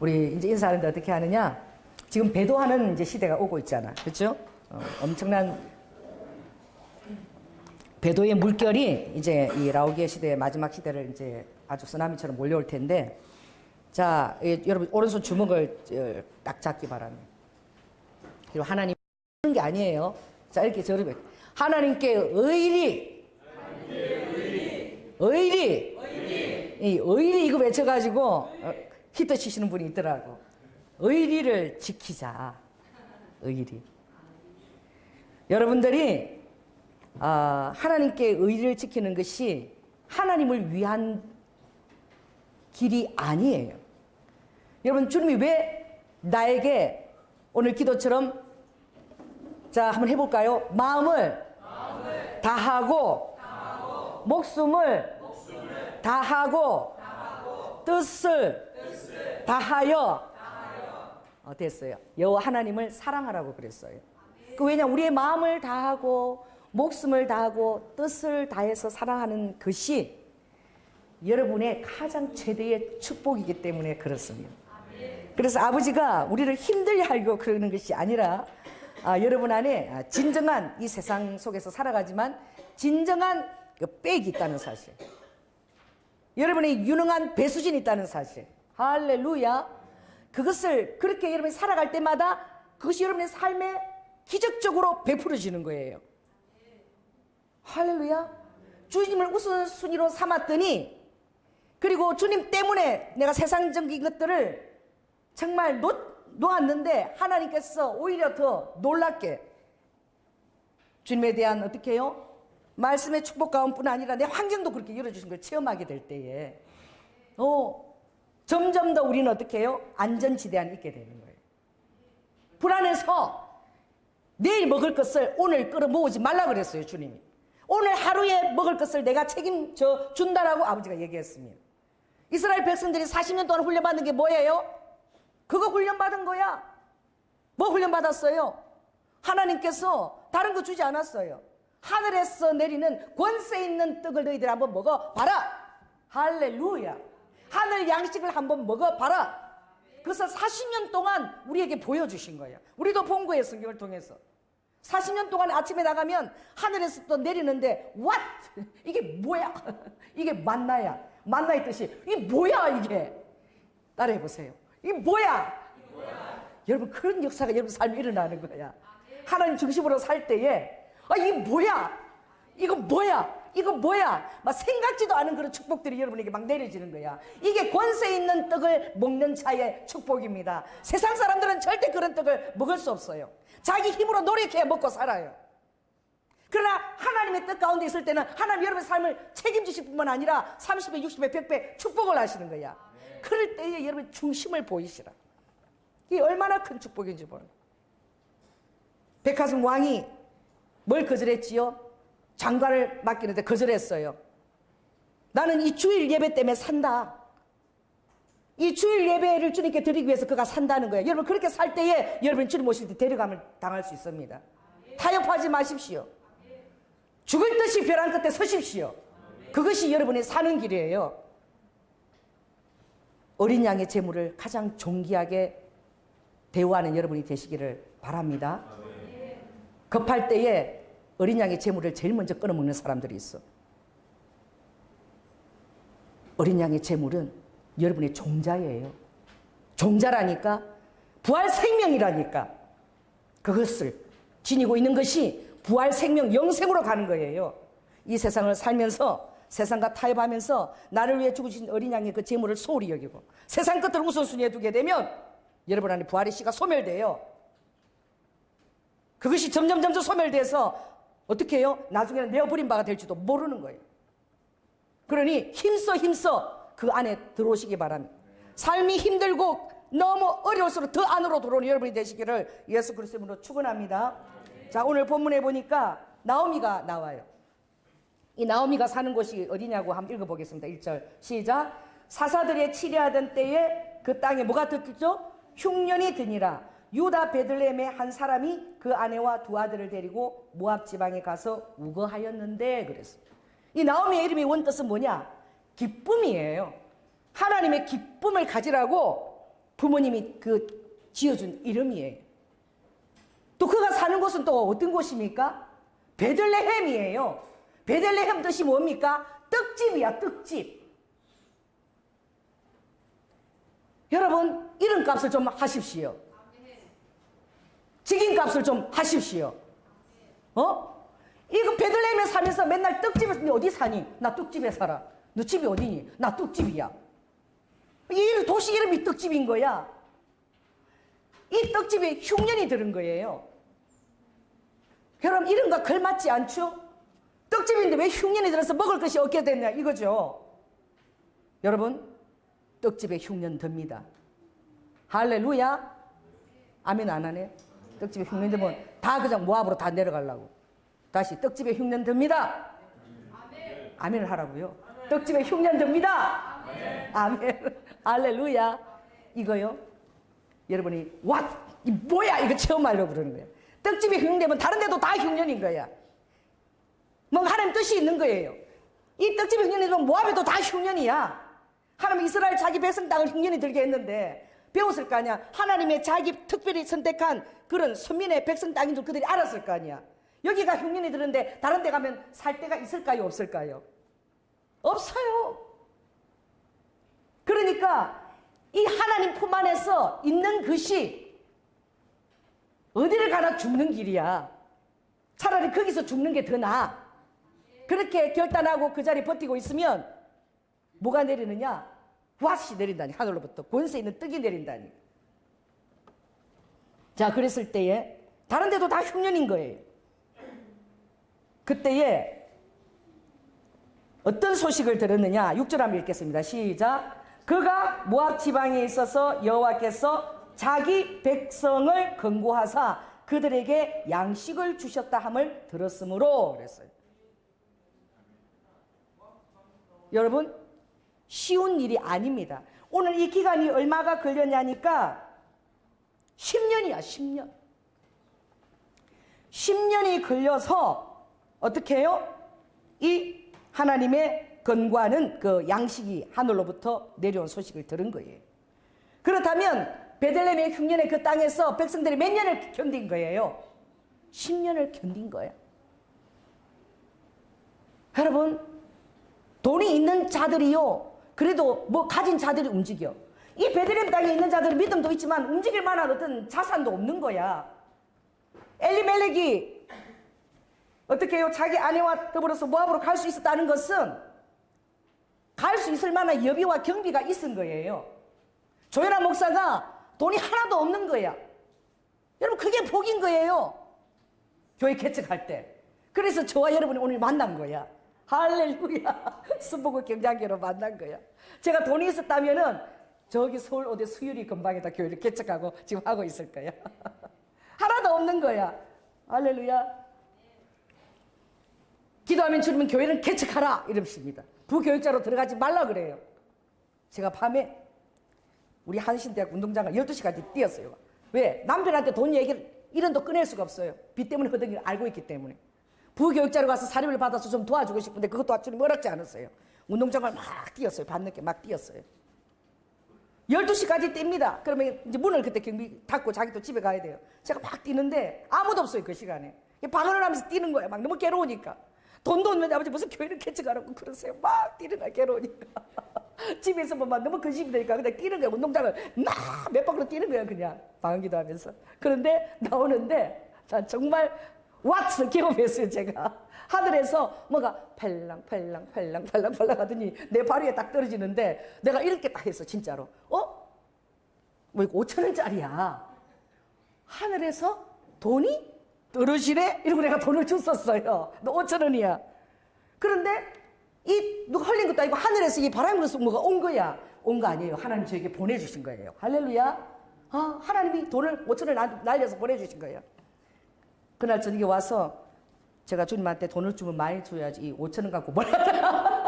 우리 이제 인사하는데 어떻게 하느냐? 지금 배도하는 이제 시대가 오고 있잖아. 그렇죠? 엄청난 배도의 물결이 이제 이 라오기의 시대의 마지막 시대를 이제 아주 쓰나미처럼 몰려올 텐데, 자, 여러분 오른손 주먹을 딱 잡기 바랍니다. 그리고 하나님 하는 게 아니에요. 자, 이렇게 저렇게 하나님께 의리 이 의리 이거 외쳐가지고 히트 치시는 분이 있더라고. 의리를 지키자. 의리. 여러분들이 하나님께 의리를 지키는 것이 하나님을 위한 길이 아니에요. 여러분, 주님이 왜 나에게 오늘 기도처럼, 자, 한번 해볼까요? 마음을 다하고 목숨을 다하고 뜻을 다하여 됐어요. 여호와 하나님을 사랑하라고 그랬어요. 왜냐, 우리의 마음을 다하고 목숨을 다하고 뜻을 다해서 사랑하는 것이 여러분의 가장 최대의 축복이기 때문에 그렇습니다. 그래서 아버지가 우리를 힘들게 하려고 그러는 것이 아니라 여러분 안에 진정한 이 세상 속에서 살아가지만 진정한 백이 있다는 사실, 여러분의 유능한 배수진이 있다는 사실, 할렐루야. 그것을 그렇게 여러분이 살아갈 때마다 그것이 여러분의 삶에 기적적으로 베풀어지는 거예요. 할렐루야. 주님을 우선순위로 삼았더니, 그리고 주님 때문에 내가 세상적인 것들을 정말 놓았는데 하나님께서 오히려 더 놀랍게 주님에 대한 어떻게 해요? 말씀의 축복 가운뿐 아니라 내 환경도 그렇게 열어주신 걸 체험하게 될 때에 점점 더 우리는 어떻게 해요? 안전지대 안에 있게 되는 거예요. 불안해서 내일 먹을 것을 오늘 끌어모으지 말라 그랬어요, 주님이. 오늘 하루에 먹을 것을 내가 책임져 준다라고 아버지가 얘기했습니다. 이스라엘 백성들이 40년 동안 훈련받는 게 뭐예요? 그거 훈련받은 거야. 뭐 훈련받았어요? 하나님께서 다른 거 주지 않았어요. 하늘에서 내리는 권세 있는 떡을 너희들 한번 먹어봐라. 할렐루야. 하늘 양식을 한번 먹어봐라. 그래서 40년 동안 우리에게 보여주신 거예요. 우리도 본 거예요, 성경을 통해서. 40년 동안 아침에 나가면 하늘에서 또 내리는데 what? 이게 뭐야? 이게 만나야. 만나의 뜻이 이게 뭐야 이게? 따라해 보세요. 이게 뭐야? 여러분, 그런 역사가 여러분 삶에 일어나는 거야. 하나님 중심으로 살 때에 이게 뭐야? 이거 뭐야? 이거 뭐야? 막 생각지도 않은 그런 축복들이 여러분에게 막 내려지는 거야. 이게 권세 있는 떡을 먹는 자의 축복입니다. 세상 사람들은 절대 그런 떡을 먹을 수 없어요. 자기 힘으로 노력해야 먹고 살아요. 그러나 하나님의 뜻 가운데 있을 때는 하나님 여러분의 삶을 책임지실 뿐만 아니라 30배, 60배, 100배 축복을 하시는 거야. 그럴 때에 여러분 중심을 보이시라. 이게 얼마나 큰 축복인지 모르는. 백화점 왕이 뭘 거절했지요? 장관을 맡기는데 거절했어요. 나는 이 주일 예배 때문에 산다. 이 주일 예배를 주님께 드리기 위해서 그가 산다는 거예요. 여러분, 그렇게 살 때에 여러분 주님 오실 때 데려감을 당할 수 있습니다. 타협하지 마십시오. 죽을 듯이 벼랑 끝에 서십시오. 그것이 여러분의 사는 길이에요. 어린 양의 제물을 가장 존귀하게 대우하는 여러분이 되시기를 바랍니다. 급할 때에 어린 양의 제물을 제일 먼저 끊어먹는 사람들이 있어. 어린 양의 제물은 여러분의 종자예요. 종자라니까, 부활 생명이라니까. 그것을 지니고 있는 것이 부활 생명 영생으로 가는 거예요. 이 세상을 살면서 세상과 타협하면서 나를 위해 죽으신 어린 양의 그 제물을 소홀히 여기고 세상 것들을 우선순위에 두게 되면 여러분 안에 부활의 씨가 소멸돼요. 그것이 점점 소멸돼서 어떻게 해요? 나중에는 내어버린 바가 될지도 모르는 거예요. 그러니 힘써 그 안에 들어오시기 바랍니다. 삶이 힘들고 너무 어려울수록 더 안으로 들어오는 여러분이 되시기를 예수 그리스도의 이름으로 축원합니다. 자, 오늘 본문에 보니까 나오미가 나와요. 이 나오미가 사는 곳이 어디냐고 한번 읽어보겠습니다. 1절 시작. 사사들의 치리하던 때에 그 땅에 뭐가 듣죠? 흉년이 드니라. 유다 베들레헴의 한 사람이 그 아내와 두 아들을 데리고 모압 지방에 가서 우거하였는데 그랬습니다. 이 나오미의 이름의 원뜻은 뭐냐? 기쁨이에요. 하나님의 기쁨을 가지라고 부모님이 그 지어준 이름이에요. 또 그가 사는 곳은 또 어떤 곳입니까? 베들레헴이에요. 베들레헴 뜻이 뭡니까? 떡집이야, 떡집. 여러분, 이름값을 좀 하십시오. 직인값을 좀 하십시오. 이거 베들레헴에 살면서 맨날 떡집에서 너 어디 사니? 나 떡집에 살아. 너 집이 어디니? 나 떡집이야. 이 도시 이름이 떡집인 거야. 이 떡집에 흉년이 들은 거예요. 여러분, 이름과 걸맞지 않죠? 떡집인데 왜 흉년이 들어서 먹을 것이 없게 됐냐 이거죠. 여러분, 떡집에 흉년 듭니다. 할렐루야. 아멘 안 하네. 떡집에 흉년 들면 다 그냥 모압으로 다 내려가려고. 다시 떡집에 흉년 듭니다. 아멘을 하라고요. 떡집에 흉년 듭니다. 아멘. 할렐루야. 이거요. 여러분이 이 뭐야 이거 처음 하려고 그러는 거예요. 떡집에 흉년되면 다른 데도 다 흉년인 거야. 뭐 하나님 뜻이 있는 거예요. 이 떡집에 흉년이 되면 모압에도 다 흉년이야. 하나님 이스라엘 자기 백성 땅을 흉년이 들게 했는데 배웠을 거 아니야. 하나님의 자기 특별히 선택한 그런 선민의 백성 땅인 줄 그들이 알았을 거 아니야. 여기가 흉년이 드는데 다른 데 가면 살 데가 있을까요? 없을까요? 없어요. 그러니까 이 하나님 품 안에서 있는 것이 어디를 가나 죽는 길이야. 차라리 거기서 죽는 게 더 나아. 그렇게 결단하고 그 자리에 버티고 있으면 뭐가 내리느냐? 왓이 내린다니. 하늘로부터 권세 있는 떡이 내린다니. 자, 그랬을 때에 다른 데도 다 흉년인 거예요. 그때에 어떤 소식을 들었느냐? 6절 한번 읽겠습니다. 시작. 그가 모압 지방에 있어서 여호와께서 자기 백성을 건고하사 그들에게 양식을 주셨다 함을 들었으므로 그랬어요. 여러분, 쉬운 일이 아닙니다. 오늘 이 기간이 얼마가 걸렸냐니까 10년이야, 10년. 10년이 걸려서 어떻게 해요? 이 하나님의 건고하는 그 양식이 하늘로부터 내려온 소식을 들은 거예요. 그렇다면 베들레헴의 흉년의 그 땅에서 백성들이 몇 년을 견딘 거예요? 10년을 견딘 거예요. 여러분, 돈이 있는 자들이요, 그래도 뭐 가진 자들이 움직여. 이 베들레헴 땅에 있는 자들은 믿음도 있지만 움직일 만한 어떤 자산도 없는 거야. 엘리멜렉이 어떻게 해요? 자기 아내와 더불어서 모압으로 갈 수 있었다는 것은 갈 수 있을 만한 여비와 경비가 있은 거예요. 조엘라 목사가 돈이 하나도 없는 거야. 여러분, 그게 복인 거예요. 교회 개척할 때. 그래서 저와 여러분이 오늘 만난 거야. 할렐루야. 순복음 경장교로 만난 거야. 제가 돈이 있었다면은 저기 서울 어디 수유리 근방에다 교회를 개척하고 지금 하고 있을 거야. 하나도 없는 거야. 할렐루야. 기도하면 주님은 교회는 개척하라 이러십니다. 부교육자로 들어가지 말라 그래요. 제가 밤에 우리 한신대학 운동장을 12시까지 뛰었어요. 왜? 남편한테 돈 얘기를 1원도 꺼낼 수가 없어요. 빚 때문에 허덕이를 알고 있기 때문에. 부교육자로 가서 사립을 받아서 좀 도와주고 싶은데 그것도 주님 허락지 않았어요. 운동장을 막 뛰었어요. 밤늦게 막 뛰었어요. 12시까지 뜁니다. 그러면 이제 문을 그때 경비 닫고 자기도 집에 가야 돼요. 제가 막 뛰는데 아무도 없어요. 그 시간에. 방언을 하면서 뛰는 거예요. 막 너무 괴로우니까. 돈도 없는데 아버지 무슨 교회를 개척하라고 그러세요. 막 뛰는 거야, 괴로우니까. 집에서 뭐 막 너무 근심이 되니까 그냥 뛰는 거야. 운동장을 막 몇 바퀴로 뛰는 거야, 그냥. 방언기도 하면서. 그런데 나오는데 정말 왓을 경험했어요, 제가. 하늘에서 뭐가 팔랑 하더니 내 발 위에 딱 떨어지는데 내가 이렇게 딱 했어, 진짜로. 뭐 이거 5,000원짜리야. 하늘에서 돈이 떨어지네? 이러고 내가 돈을 줬었어요. 너 5,000원이야. 그런데 누가 흘린 것도 아니고 하늘에서 이 바람이 불어서 뭐가 온 거야. 온 거 아니에요. 하나님 저에게 보내주신 거예요. 할렐루야. 하나님이 돈을 5,000원을 날려서 보내주신 거예요. 그날 저녁에 와서 제가 주님한테 돈을 주면 많이 줘야지 이 5,000원 갖고 뭘 하냐.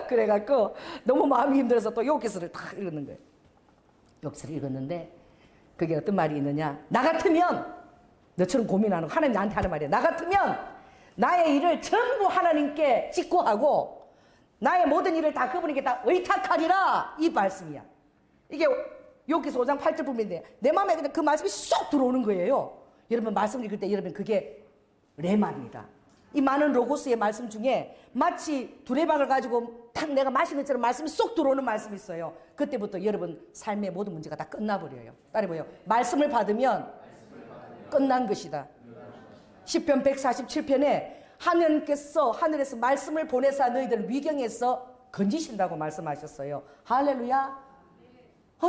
그래갖고 너무 마음이 힘들어서 또 욕기서를 딱 읽는 거예요. 욕기서를 읽었는데 그게 어떤 말이 있느냐. 나 같으면 너처럼 고민하는 거 하나님 나한테 하는 말이야. 나 같으면 나의 일을 전부 하나님께 직고하고 나의 모든 일을 다 그분에게 다 의탁하리라 이 말씀이야. 이게 욥기서 5장 8절 보면인데 내 마음에 그냥 그 말씀이 쏙 들어오는 거예요. 여러분 말씀 읽을 때 여러분 그게 레마입니다. 이 많은 로고스의 말씀 중에 마치 두레박을 가지고 탁 내가 마시는 것처럼 말씀이 쏙 들어오는 말씀이 있어요. 그때부터 여러분 삶의 모든 문제가 다 끝나버려요. 따라해봐요. 말씀을 받으면 끝난 것이다. 시편 147편에 하나님께서 하늘에서 말씀을 보내사 너희들 위경에서 건지신다고 말씀하셨어요. 할렐루야.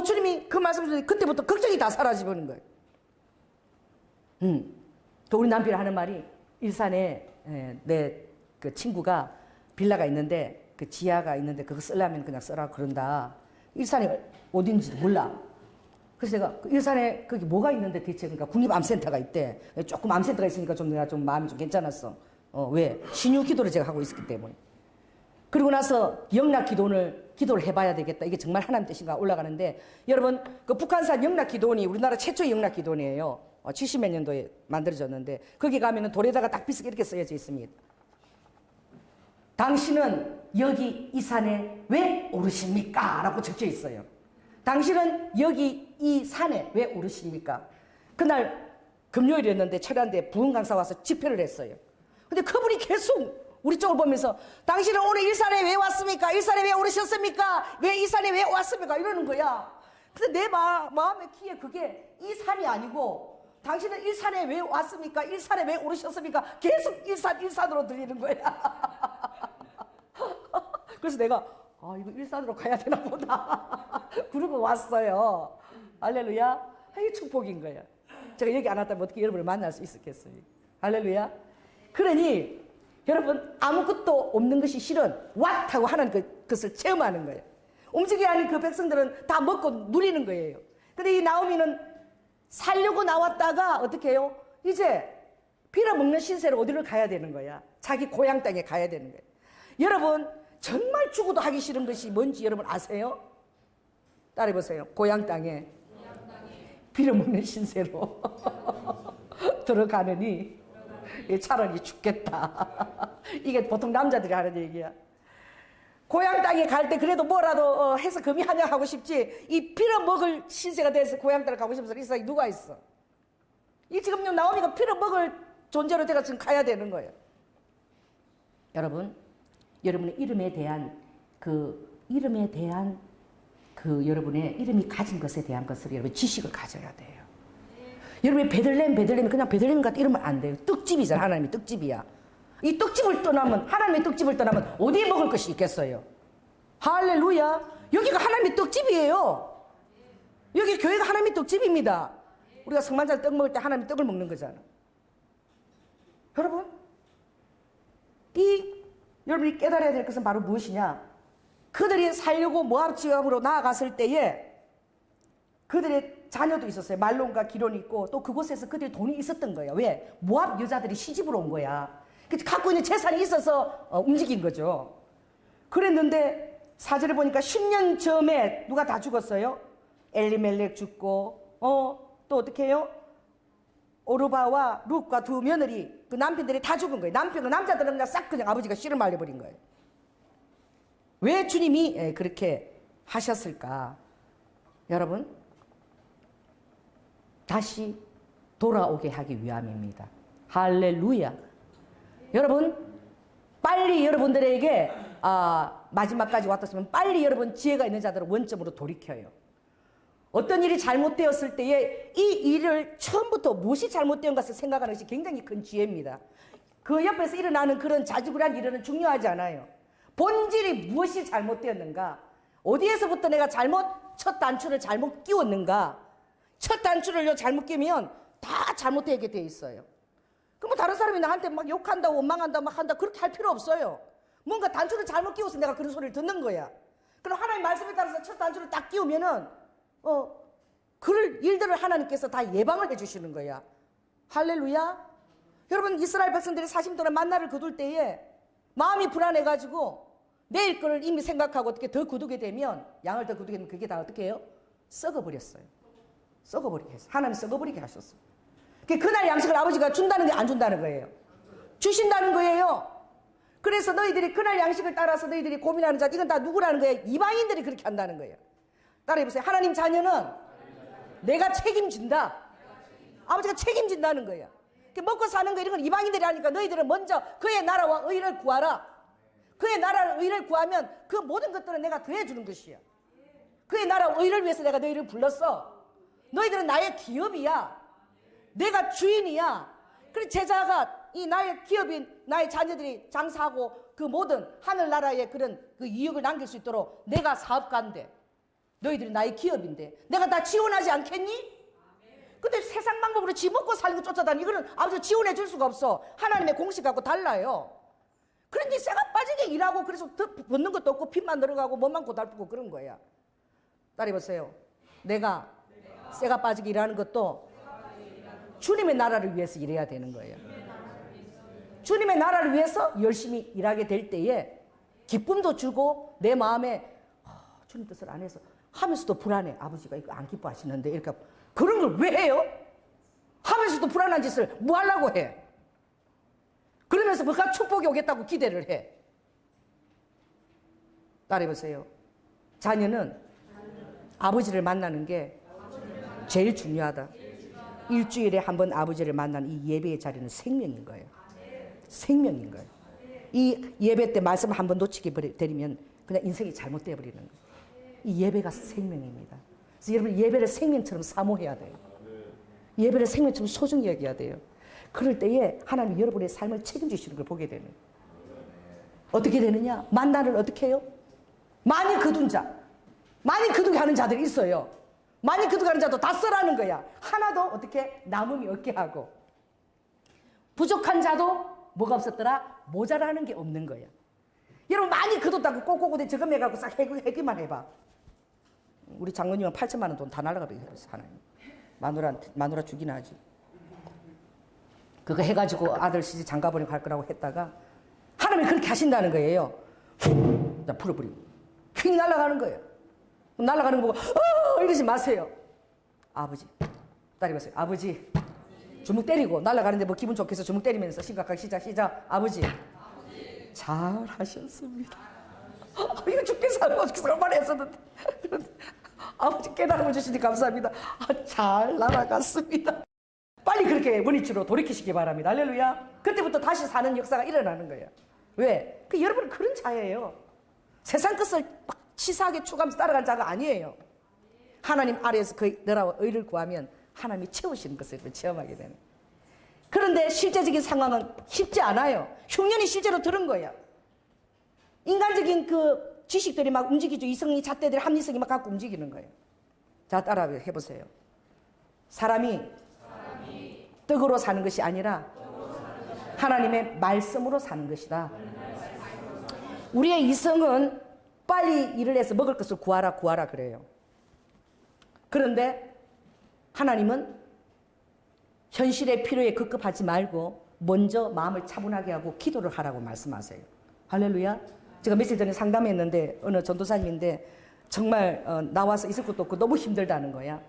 주님이 그 말씀을 듣니 그때부터 걱정이 다 사라지버린 거예요. 또 우리 남편이 하는 말이 일산에 내 그 친구가 빌라가 있는데 그 지하가 있는데 그거 쓰려면 그냥 써라 그런다. 일산이 어딘지도 몰라. 그래서 내가 그 일산에 거기 뭐가 있는데 대체 그러니까 국립암센터가 있대. 조금 암센터가 있으니까 좀 내가 좀 마음이 좀 괜찮았어. 왜? 신유 기도를 제가 하고 있었기 때문에. 그리고 나서 영락 기도를 해봐야 되겠다. 이게 정말 하나님 뜻인가 올라가는데 여러분 그 북한산 영락 기도원이 우리나라 최초의 영락 기도원이에요. 70몇 년도에 만들어졌는데 거기 가면은 돌에다가 딱 비슷하게 이렇게 쓰여져 있습니다. 당신은 여기 이 산에 왜 오르십니까? 라고 적혀 있어요. 당신은 여기 이 산에 왜 오르십니까? 그날 금요일이었는데 철야인데 부흥 강사 와서 집회를 했어요. 근데 그분이 계속 우리 쪽을 보면서 당신은 오늘 일산에 왜 왔습니까? 일산에 왜 오르셨습니까? 왜 이 산에 왜 왔습니까? 이러는 거야. 근데 내 마음의 키에 그게 이 산이 아니고 당신은 일산에 왜 왔습니까? 일산에 왜 오르셨습니까? 계속 일산으로 들리는 거야. 그래서 내가 이거 일산으로 가야 되나 보다. 그러고 왔어요. 할렐루야. 이게 축복인 거야. 제가 여기 안 왔다면 어떻게 여러분을 만날 수 있었겠어요. 할렐루야. 그러니 여러분 아무것도 없는 것이 실은 왓하고 하는 그것을 체험하는 거예요. 움직여야 하는 그 백성들은 다 먹고 누리는 거예요. 근데 이 나오미는 살려고 나왔다가 어떻게 해요? 이제 빌어먹는 신세로 어디를 가야 되는 거야? 자기 고향 땅에 가야 되는 거예요. 여러분 정말 죽어도 하기 싫은 것이 뭔지 여러분 아세요? 따라해보세요. 고향 땅에 빌어먹는 신세로 들어가느니 차라리 죽겠다. 이게 보통 남자들이 하는 얘기야. 고향 땅에 갈 때 그래도 뭐라도 해서 금이 한양하고 싶지 이 빌어먹을 신세가 돼서 고향 땅을 가고 싶어서 이 세상에 누가 있어? 이 지금 나오미가 빌어먹을 존재로 제가 지금 가야 되는 거예요. 여러분 여러분의 이름에 대한 여러분의 이름이 가진 것에 대한 것을 여러분 지식을 가져야 돼요. 여러분이 베들레헴이 그냥 베들레헴 같은 이러면 안 돼요. 떡집이잖아. 하나님의 떡집이야. 이 떡집을 떠나면 하나님의 떡집을 떠나면 어디에 먹을 것이 있겠어요? 할렐루야. 여기가 하나님의 떡집이에요. 여기 교회가 하나님의 떡집입니다. 우리가 성만찬 떡 먹을 때 하나님의 떡을 먹는 거잖아. 여러분 여러분이 깨달아야 될 것은 바로 무엇이냐? 그들이 살려고 모압 지역으로 나아갔을 때에 그들의 자녀도 있었어요. 말론과 기론이 있고 또 그곳에서 그들이 돈이 있었던 거예요. 왜? 모압 여자들이 시집으로 온 거야. 갖고 있는 재산이 있어서 움직인 거죠. 그랬는데 4절에 보니까 10년 전에 누가 다 죽었어요? 엘리멜렉 죽고 또 어떻게 해요? 오르바와 룻과 두 며느리 그 남편들이 다 죽은 거예요. 남자들은 그냥 싹 그냥 아버지가 씨를 말려버린 거예요. 왜 주님이 그렇게 하셨을까? 여러분 다시 돌아오게 하기 위함입니다. 할렐루야. 여러분 빨리 여러분들에게 마지막까지 왔다면 빨리 여러분 지혜가 있는 자들은 원점으로 돌이켜요. 어떤 일이 잘못되었을 때에 이 일을 처음부터 무엇이 잘못된 것을 생각하는 것이 굉장히 큰 지혜입니다. 그 옆에서 일어나는 그런 자주구란 일은 중요하지 않아요. 본질이 무엇이 잘못되었는가? 어디에서부터 내가 첫 단추를 잘못 끼웠는가? 첫 단추를 잘못 끼면 다 잘못되게 돼 있어요. 그럼 다른 사람이 나한테 막 욕한다, 원망한다, 막 한다 그렇게 할 필요 없어요. 뭔가 단추를 잘못 끼워서 내가 그런 소리를 듣는 거야. 그럼 하나님 말씀에 따라서 첫 단추를 딱 끼우면은 그럴 일들을 하나님께서 다 예방을 해주시는 거야. 할렐루야. 여러분 이스라엘 백성들이 40년 동안 만나를 거둘 때에 마음이 불안해가지고 내일 거를 이미 생각하고 어떻게 더 거두게 되면 양을 더 거두게 되면 그게 다 어떻게 해요? 썩어버렸어요. 썩어버리게 했어요. 하나님 썩어버리게 하셨어요. 그날 양식을 아버지가 준다는 게 안 준다는 거예요. 주신다는 거예요. 그래서 너희들이 그날 양식을 따라서 너희들이 고민하는 자 이건 다 누구라는 거예요? 이방인들이 그렇게 한다는 거예요. 따라해보세요. 하나님 자녀는 내가 책임진다. 아버지가 책임진다는 거예요. 먹고 사는 거 이런 건 이방인들이 하니까 너희들은 먼저 그의 나라와 의를 구하라. 그의 나라와 의를 구하면 그 모든 것들은 내가 더해주는 것이야. 그의 나라와 의를 위해서 내가 너희를 불렀어. 너희들은 나의 기업이야. 내가 주인이야. 그래서 제자가 이 나의 기업인 나의 자녀들이 장사하고 그 모든 하늘나라의 그런 그 이익을 남길 수 있도록 내가 사업가인데 너희들이 나의 기업인데 내가 다 지원하지 않겠니? 근데 세상 방법으로 지 먹고 사는 거 쫓아다니 이거는 아버지가 지원해 줄 수가 없어. 하나님의 공식하고 달라요. 그런데 쇠가 빠지게 일하고 그래서 더 벗는 것도 없고 핏만 늘어가고 몸만 고달프고 그런 거야. 따라해보세요. 내가 쇠가 빠지게 일하는 것도 주님의 나라를 위해서 일해야 되는 거예요. 주님의 나라를 위해서 열심히 일하게 될 때에 기쁨도 주고 내 마음에 주님 뜻을 안 해서 하면서도 불안해. 아버지가 이거 안 기뻐하시는데 이렇게 그런 걸 왜 해요? 하면서도 불안한 짓을 뭐 하려고 해? 그러면서 뭐가 축복이 오겠다고 기대를 해. 따라해보세요. 자녀는 아버지를 만나는 게 제일 중요하다. 일주일에 한 번 아버지를 만나는 이 예배의 자리는 생명인 거예요. 생명인 거예요. 이 예배 때 말씀 한 번 놓치게 되면 그냥 인생이 잘못되어 버리는 거예요. 이 예배가 생명입니다. 그래서 여러분 예배를 생명처럼 사모해야 돼요. 예배를 생명처럼 소중히 여겨야 돼요. 그럴 때에 하나님 여러분의 삶을 책임지시는 걸 보게 되는 거예요. 어떻게 되느냐? 만나를 어떻게 해요? 많이 거둔 자, 많이 거두게 하는 자들이 있어요. 많이 거두게 하는 자도 다 써라는 거야. 하나도 어떻게 남음이 없게 하고 부족한 자도 뭐가 없었더라? 모자라는 게 없는 거야. 여러분 많이 거뒀다고 꼬꼬꼬대 저금해갖고 싹 해기만 해봐. 우리 장모님은 8천만 원 돈 다 날라가버렸어요. 하나님. 마누라 죽이나 하지. 그거 해가지고 아들 시집 장가버리고 갈 거라고 했다가 하나님이 그렇게 하신다는 거예요. 자 풀어버리고 휙 날아가는 거예요. 날아가는 거 보고 이러지 마세요. 아버지 딸이 봤어요. 아버지 주먹 때리고 날아가는데 뭐 기분 좋게 해서 주먹 때리면서 심각하게 시작. 아버지 잘하셨습니다. 이거 죽겠어 얼마나 했었는데 아버지 깨달음을 주시니 감사합니다. 잘 날아갔습니다. 빨리 그렇게 원위치로 돌이키시기 바랍니다. 할렐루야. 그때부터 다시 사는 역사가 일어나는 거예요. 왜? 여러분은 그런 자예요. 세상 것을 막 치사하게 추구하면서 따라간 자가 아니에요. 하나님 아래에서 그 너라와 의를 구하면 하나님이 채우시는 것을 체험하게 되는. 그런데 실제적인 상황은 쉽지 않아요. 흉년이 실제로 들은 거예요. 인간적인 그 지식들이 막 움직이죠. 이성이 잣대들 합리성이 막 갖고 움직이는 거예요. 자 따라 해보세요. 사람이 떡으로 사는 것이 아니라 하나님의 말씀으로 사는 것이다. 우리의 이성은 빨리 일을 해서 먹을 것을 구하라 그래요. 그런데 하나님은 현실의 필요에 급급하지 말고 먼저 마음을 차분하게 하고 기도를 하라고 말씀하세요. 할렐루야. 제가 며칠 전에 상담했는데 어느 전도사님인데 정말 나와서 있을 것도 없고 너무 힘들다는 거야.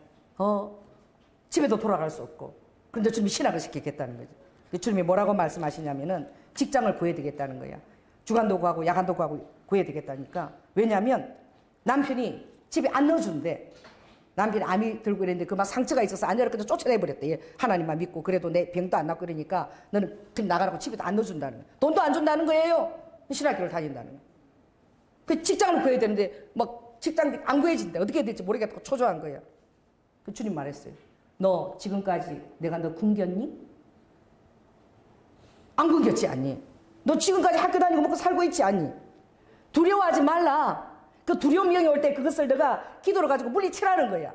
집에도 돌아갈 수 없고. 그런데 주님이 신학을 시키겠다는 거죠. 주님이 뭐라고 말씀하시냐면은 직장을 구해야 되겠다는 거야. 주간도 구하고 야간도 구하고 구해야 되겠다니까. 왜냐하면 남편이 집에 안 넣어준대. 남편이 암이 들고 이랬는데 그 막 상처가 있어서 안 열었거든 쫓아내버렸대. 하나님만 믿고 그래도 내 병도 안 낫고 그러니까 너는 그냥 나가라고 집에도 안 넣어준다는 거야. 돈도 안 준다는 거예요. 신학교를 다닌다는 거야. 그 직장을 구해야 되는데 막 직장 안 구해진대. 어떻게 해야 될지 모르겠다고 초조한 거야. 그 주님 말했어요. 너 지금까지 내가 너 굶겼니? 안 굶겼지 않니? 너 지금까지 학교 다니고 먹고 살고 있지 않니? 두려워하지 말라. 그 두려움 영이 올 때 그것을 내가 기도로 가지고 물리치라는 거야.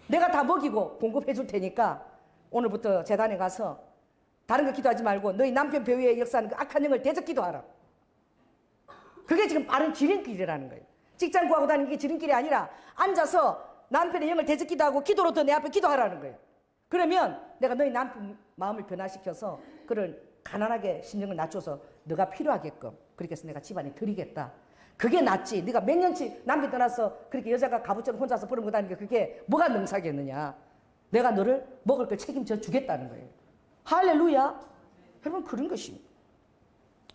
내가 다 먹이고 공급해 줄 테니까 오늘부터 재단에 가서 다른 거 기도하지 말고 너희 남편 배우의 역사하는 그 악한 영을 대적 기도하라. 그게 지금 바른 지름길이라는 거예요. 직장 구하고 다니는 게 지름길이 아니라 앉아서 남편의 영을 대적 기도하고 기도로 더 내 앞에 기도하라는 거예요. 그러면 내가 너희 남편 마음을 변화시켜서 그를 가난하게 심령을 낮춰서 너가 필요하게끔 그렇게 해서 내가 집안에 드리겠다. 그게 낫지. 네가 몇 년치 남편 떠나서 그렇게 여자가 가부처럼 혼자서 부르고 다니는 게 그게 뭐가 능사겠느냐. 내가 너를 먹을 걸 책임져 주겠다는 거예요. 할렐루야. 여러분 그런 것입니다.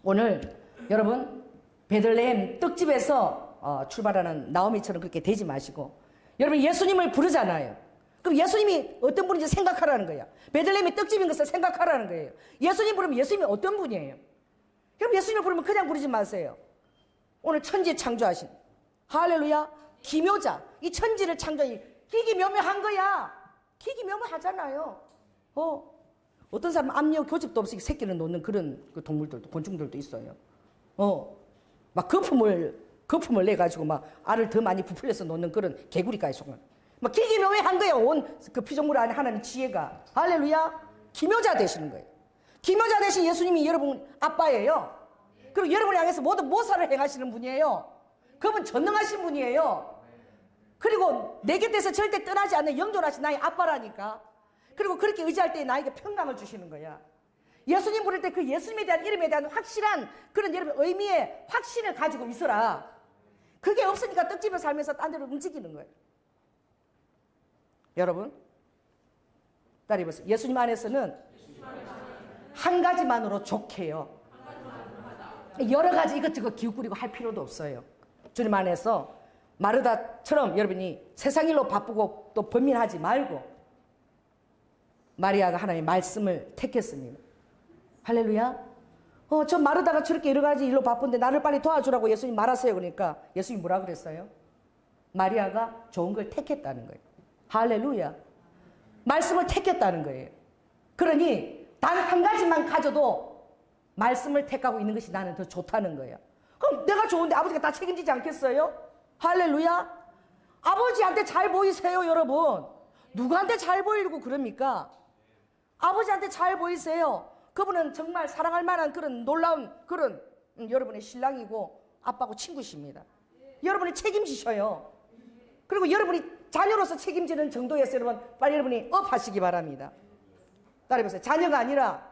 오늘 여러분 베들레헴 떡집에서 출발하는 나오미처럼 그렇게 되지 마시고 여러분 예수님을 부르잖아요. 그럼 예수님이 어떤 분인지 생각하라는 거야. 베들레헴의 떡집인 것을 생각하라는 거예요. 예수님 부르면 예수님이 어떤 분이에요? 그럼 예수님을 부르면 그냥 부르지 마세요. 오늘 천지 창조하신 할렐루야 기묘자, 이 천지를 창조하신 기기묘묘한 거야. 기기묘묘하잖아요. 어떤 사람은 암요 교집도 없이 새끼를 놓는 그런 그 동물들도, 곤충들도 있어요. 막 거품을 내가지고 막 알을 더 많이 부풀려서 놓는 그런 개구리까지 속은. 막 기기묘묘한 거예요. 온 그 피조물 안에 하나님 지혜가. 할렐루야. 기묘자 되시는 거예요. 기묘자 되신 예수님이 여러분 아빠예요. 그리고 여러분을 향해서 모든 모사를 행하시는 분이에요. 그분 전능하신 분이에요. 그리고 내 곁에서 절대 떠나지 않는 영존하신 나의 아빠라니까. 그리고 그렇게 의지할 때 나에게 평강을 주시는 거야. 예수님 부를 때 그 예수님에 대한 이름에 대한 확실한 그런 여러분 의미의 확신을 가지고 있어라. 그게 없으니까 떡집을 살면서 딴 데로 움직이는 거예요. 여러분 따라해 보세요. 예수님 안에서는 한 가지만으로 족해요. 여러 가지 이것저것 기웃거리고 할 필요도 없어요. 주님 안에서 마르다처럼 여러분이 세상 일로 바쁘고 또 번민하지 말고 마리아가 하나님의 말씀을 택했습니다. 할렐루야. 저 마르다가 저렇게 여러 가지 일로 바쁜데 나를 빨리 도와주라고 예수님 말하세요. 그러니까 예수님이 뭐라 그랬어요? 마리아가 좋은 걸 택했다는 거예요. 할렐루야. 말씀을 택했다는 거예요. 그러니 단 한 가지만 가져도 말씀을 택하고 있는 것이 나는 더 좋다는 거예요. 그럼 내가 좋은데 아버지가 다 책임지지 않겠어요? 할렐루야. 아버지한테 잘 보이세요, 여러분. 누구한테 잘 보이려고 그럽니까? 아버지한테 잘 보이세요. 그분은 정말 사랑할 만한 그런 놀라운 그런 여러분의 신랑이고 아빠고 친구십니다. 여러분이 책임지셔요. 그리고 여러분이 자녀로서 책임지는 정도에서 여러분 빨리 여러분이 업하시기 바랍니다. 따라해보세요. 자녀가 아니라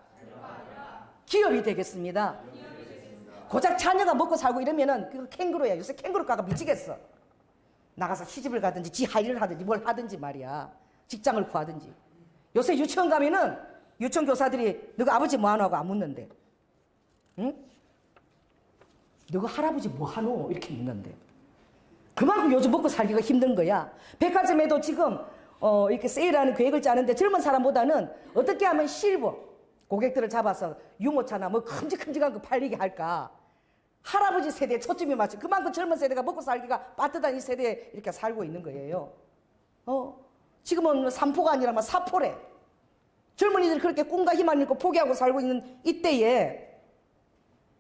기업이 되겠습니다. 고작 자녀가 먹고 살고 이러면은 그거 캥거루야. 요새 캥거루가가 미치겠어. 나가서 시집을 가든지 지 할 일을 하든지 뭘 하든지 말이야. 직장을 구하든지. 요새 유치원 가면은 유치원 교사들이 너가 아버지 뭐하노 하고 안 묻는데, 응? 너가 할아버지 뭐하노 이렇게 묻는데. 그만큼 요즘 먹고 살기가 힘든 거야. 백화점에도 지금 이렇게 세일하는 계획을 짜는데 젊은 사람보다는 어떻게 하면 실버 고객들을 잡아서 유모차나 뭐 큼직큼직한 거 팔리게 할까. 할아버지 세대에 초점이 맞춰. 그만큼 젊은 세대가 먹고 살기가 빠듯한 이 세대에 이렇게 살고 있는 거예요. 지금은 삼포가 아니라 막 사포래. 젊은이들이 그렇게 꿈과 희망 잃고 포기하고 살고 있는 이때에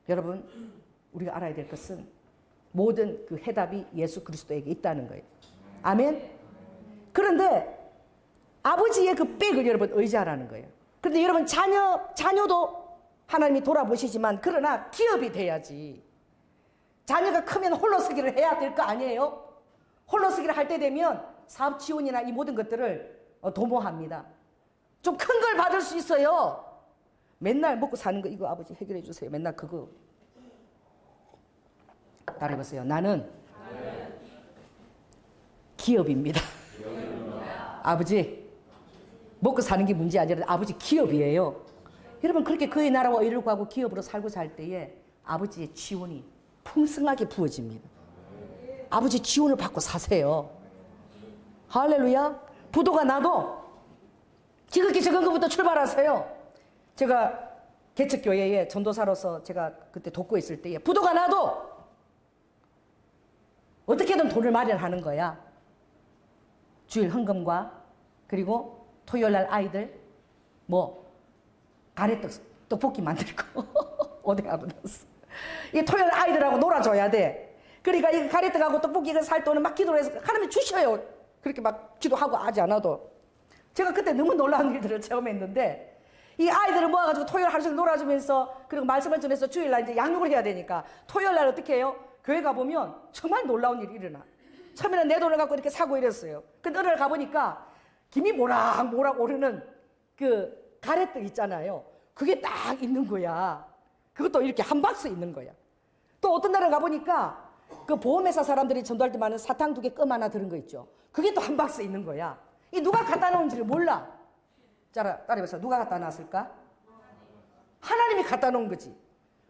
여러분 우리가 알아야 될 것은 모든 그 해답이 예수 그리스도에게 있다는 거예요. 아멘. 그런데 아버지의 그 백을 여러분 의지하라는 거예요. 그런데 여러분 자녀도 하나님이 돌아보시지만 그러나 기업이 돼야지. 자녀가 크면 홀로서기를 해야 될 거 아니에요? 홀로서기를 할 때 되면 사업 지원이나 이 모든 것들을 도모합니다. 좀 큰 걸 받을 수 있어요. 맨날 먹고 사는 거 이거 아버지 해결해 주세요. 맨날 그거. 따라해보세요. 나는 기업입니다. 아버지 먹고 사는 게 문제 아니라 아버지 기업이에요. 여러분 그렇게 그의 나라와 의를 구하고 기업으로 살고 살 때에 아버지의 지원이 풍성하게 부어집니다. 아버지 지원을 받고 사세요. 할렐루야. 부도가 나도 지극히 적은 것부터 출발하세요. 제가 개척교회에 전도사로서 제가 그때 돕고 있을 때에 부도가 나도 어떻게든 돈을 마련하는 거야. 주일 헌금과 그리고 토요일날 아이들 뭐 가래떡 떡볶이 만들고 오뎅하고 넣었어. 이 토요일 아이들하고 놀아줘야 돼. 그러니까 이 가래떡하고 떡볶이 살 돈은 막 기도를 해서 하나님이 주셔요. 그렇게 막 기도하고 하지 않아도. 제가 그때 너무 놀라운 일들을 체험했는데 이 아이들을 모아가지고 토요일 하루 종일 놀아주면서 그리고 말씀을 전해서 주일날 이제 양육을 해야 되니까 토요일날 어떻게 해요? 교회 가보면 정말 놀라운 일이 일어나. 처음에는 내 돈을 갖고 이렇게 사고 이랬어요. 근데 어느 날 가보니까 김이 모락 오르는 그 가래떡 있잖아요. 그게 딱 있는 거야. 그것도 이렇게 한 박스 있는 거야. 또 어떤 날은 가보니까 그 보험회사 사람들이 전도할 때 많은 사탕 2개 껌 하나 들은 거 있죠. 그게 또 한 박스 있는 거야. 이 누가 갖다 놓은지를 몰라. 따라해보세요. 누가 갖다 놨을까? 하나님이 갖다 놓은 거지.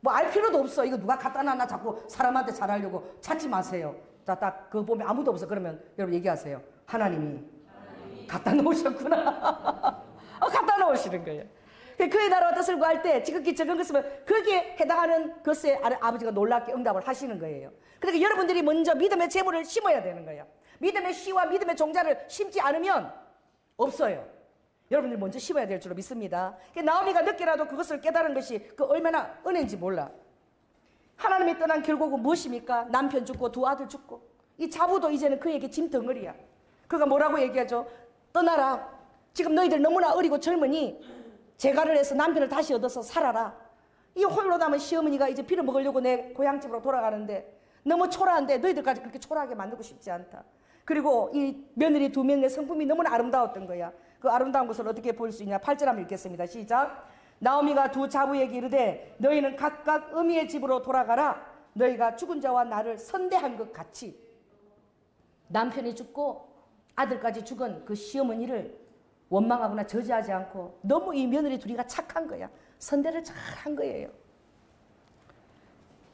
뭐 알 필요도 없어. 이거 누가 갖다 놨나 자꾸 사람한테 잘하려고 찾지 마세요. 자, 딱 그거 보면 아무도 없어. 그러면 여러분 얘기하세요. 하나님이 갖다 놓으셨구나. 갖다 놓으시는 거예요. 그의 나라와 뜻을 구할 때 지극히 적은 것이면 거기에 해당하는 것에 아버지가 놀랍게 응답을 하시는 거예요. 그러니까 여러분들이 먼저 믿음의 재물을 심어야 되는 거예요. 믿음의 씨와 믿음의 종자를 심지 않으면 없어요. 여러분들이 먼저 심어야 될 줄로 믿습니다. 나오미가 늦게라도 그것을 깨달은 것이 그 얼마나 은혜인지 몰라. 하나님이 떠난 결국은 무엇입니까? 남편 죽고 두 아들 죽고 이 자부도 이제는 그에게 짐덩어리야. 그가 뭐라고 얘기하죠? 떠나라. 지금 너희들 너무나 어리고 젊으니 재가를 해서 남편을 다시 얻어서 살아라. 이 홀로 남은 시어머니가 이제 빌어먹으려고 내 고향집으로 돌아가는데 너무 초라한데 너희들까지 그렇게 초라하게 만들고 싶지 않다. 그리고 이 며느리 두 명의 성품이 너무나 아름다웠던 거야. 그 아름다운 것을 어떻게 볼 수 있냐. 8절 한번 읽겠습니다. 시작. 나오미가 두 자부에게 이르되 너희는 각각 어미의 집으로 돌아가라. 너희가 죽은 자와 나를 선대한 것 같이. 남편이 죽고 아들까지 죽은 그 시어머니를 원망하거나 저지하지 않고 너무 이 며느리 둘이가 착한 거야. 선대를 잘한 거예요.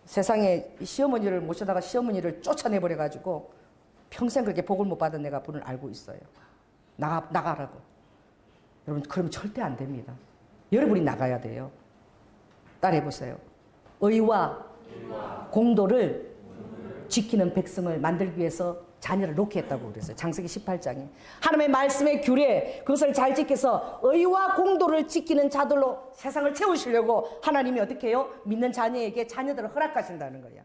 세상에 시어머니를 모셔다가 시어머니를 쫓아내버려가지고 평생 그렇게 복을 못 받은 내가 분을 알고 있어요. 나가라고. 여러분, 그러면 절대 안 됩니다. 여러분이 나가야 돼요. 따라해보세요. 의와 공도를 지키는 백성을 만들기 위해서 자녀를 놓게 했다고 그랬어요. 창세기 18장에. 하나님의 말씀의 규례, 그것을 잘 지켜서 의와 공도를 지키는 자들로 세상을 채우시려고 하나님이 어떻게 해요? 믿는 자녀에게 자녀들을 허락하신다는 거야.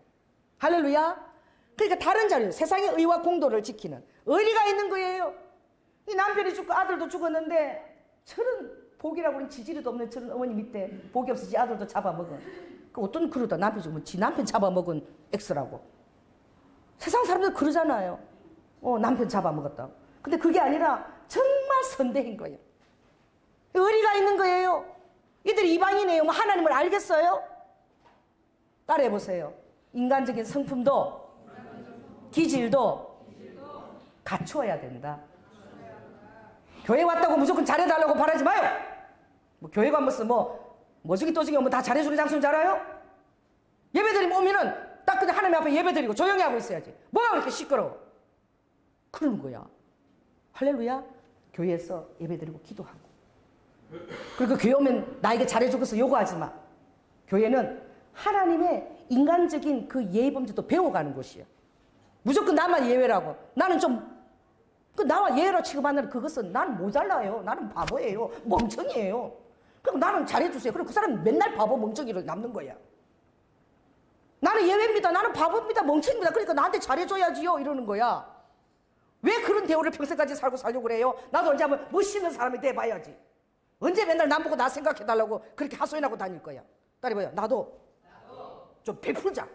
할렐루야. 그러니까 다른 자녀, 세상의 의와 공도를 지키는 의리가 있는 거예요. 이 남편이 죽고 아들도 죽었는데 저런 복이라고 하는 지지리도 없는 저런 어머니 밑에 복이 없어 지 아들도 잡아먹은. 그 어떤 그러다 남편 죽으면 지 남편 잡아먹은 X라고. 세상 사람들 그러잖아요. 남편 잡아먹었다고. 근데 그게 아니라 정말 선대인 거예요. 의리가 있는 거예요. 이들이 이방인이에요. 뭐 하나님을 알겠어요? 따라해보세요. 인간적인 성품도 기질도 갖추어야 된다. 교회 왔다고 무조건 잘해달라고 바라지 마요. 뭐 교회 가면서 뭐저기 또저기 오면 다 잘해주는 장소인 줄 알아요? 예배드리면 오면은 딱 그냥 하나님 앞에 예배드리고 조용히 하고 있어야지. 뭐가 그렇게 시끄러워? 그러는 거야. 할렐루야. 교회에서 예배드리고 기도하고. 그리고 교회 오면 나에게 잘해주고서 요구하지 마. 교회는 하나님의 인간적인 그 예의 범죄도 배워가는 곳이야. 무조건 나만 예외라고. 나는 나와 예외로 취급하는 그것은 나는 모자라요. 나는 바보예요. 멍청이에요. 그럼 나는 잘해주세요. 그럼 그 사람은 맨날 바보 멍청이로 남는 거야. 나는 예외입니다. 나는 바보입니다. 멍청입니다. 그러니까 나한테 잘해줘야지요. 이러는 거야. 왜 그런 대우를 평생까지 살려고 그래요? 나도 언제 한번 멋있는 사람이 돼봐야지. 언제 맨날 남 보고 나 생각해달라고 그렇게 하소연하고 다닐 거야. 따라해봐요. 나도 좀 베풀자.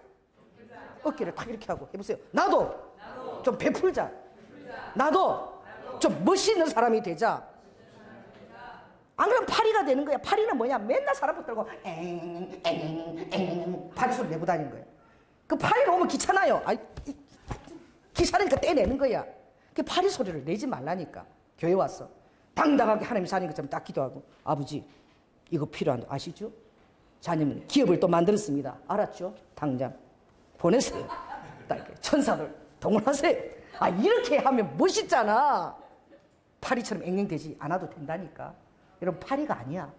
어깨를 탁 이렇게 하고 해보세요. 나도 좀 베풀자. 나도 좀 멋있는 사람이 되자. 안 그러면 파리가 되는 거야. 파리는 뭐냐? 맨날 사람 붙들고 파리 소리 내고 다니는 거야. 그 파리가 오면 귀찮아요. 귀찮으니까 떼내는 거야. 그 파리 소리를 내지 말라니까. 교회 왔어. 당당하게 하나님 자녀 것처럼 딱 기도하고 아버지 이거 필요한데 아시죠? 자녀는 기업을 또 만들었습니다. 알았죠? 당장 보내세요. 딱 이렇게 천사를 동원하세요. 이렇게 하면 멋있잖아. 파리처럼 앵앵대지 않아도 된다니까. 여러분 파리가 아니야.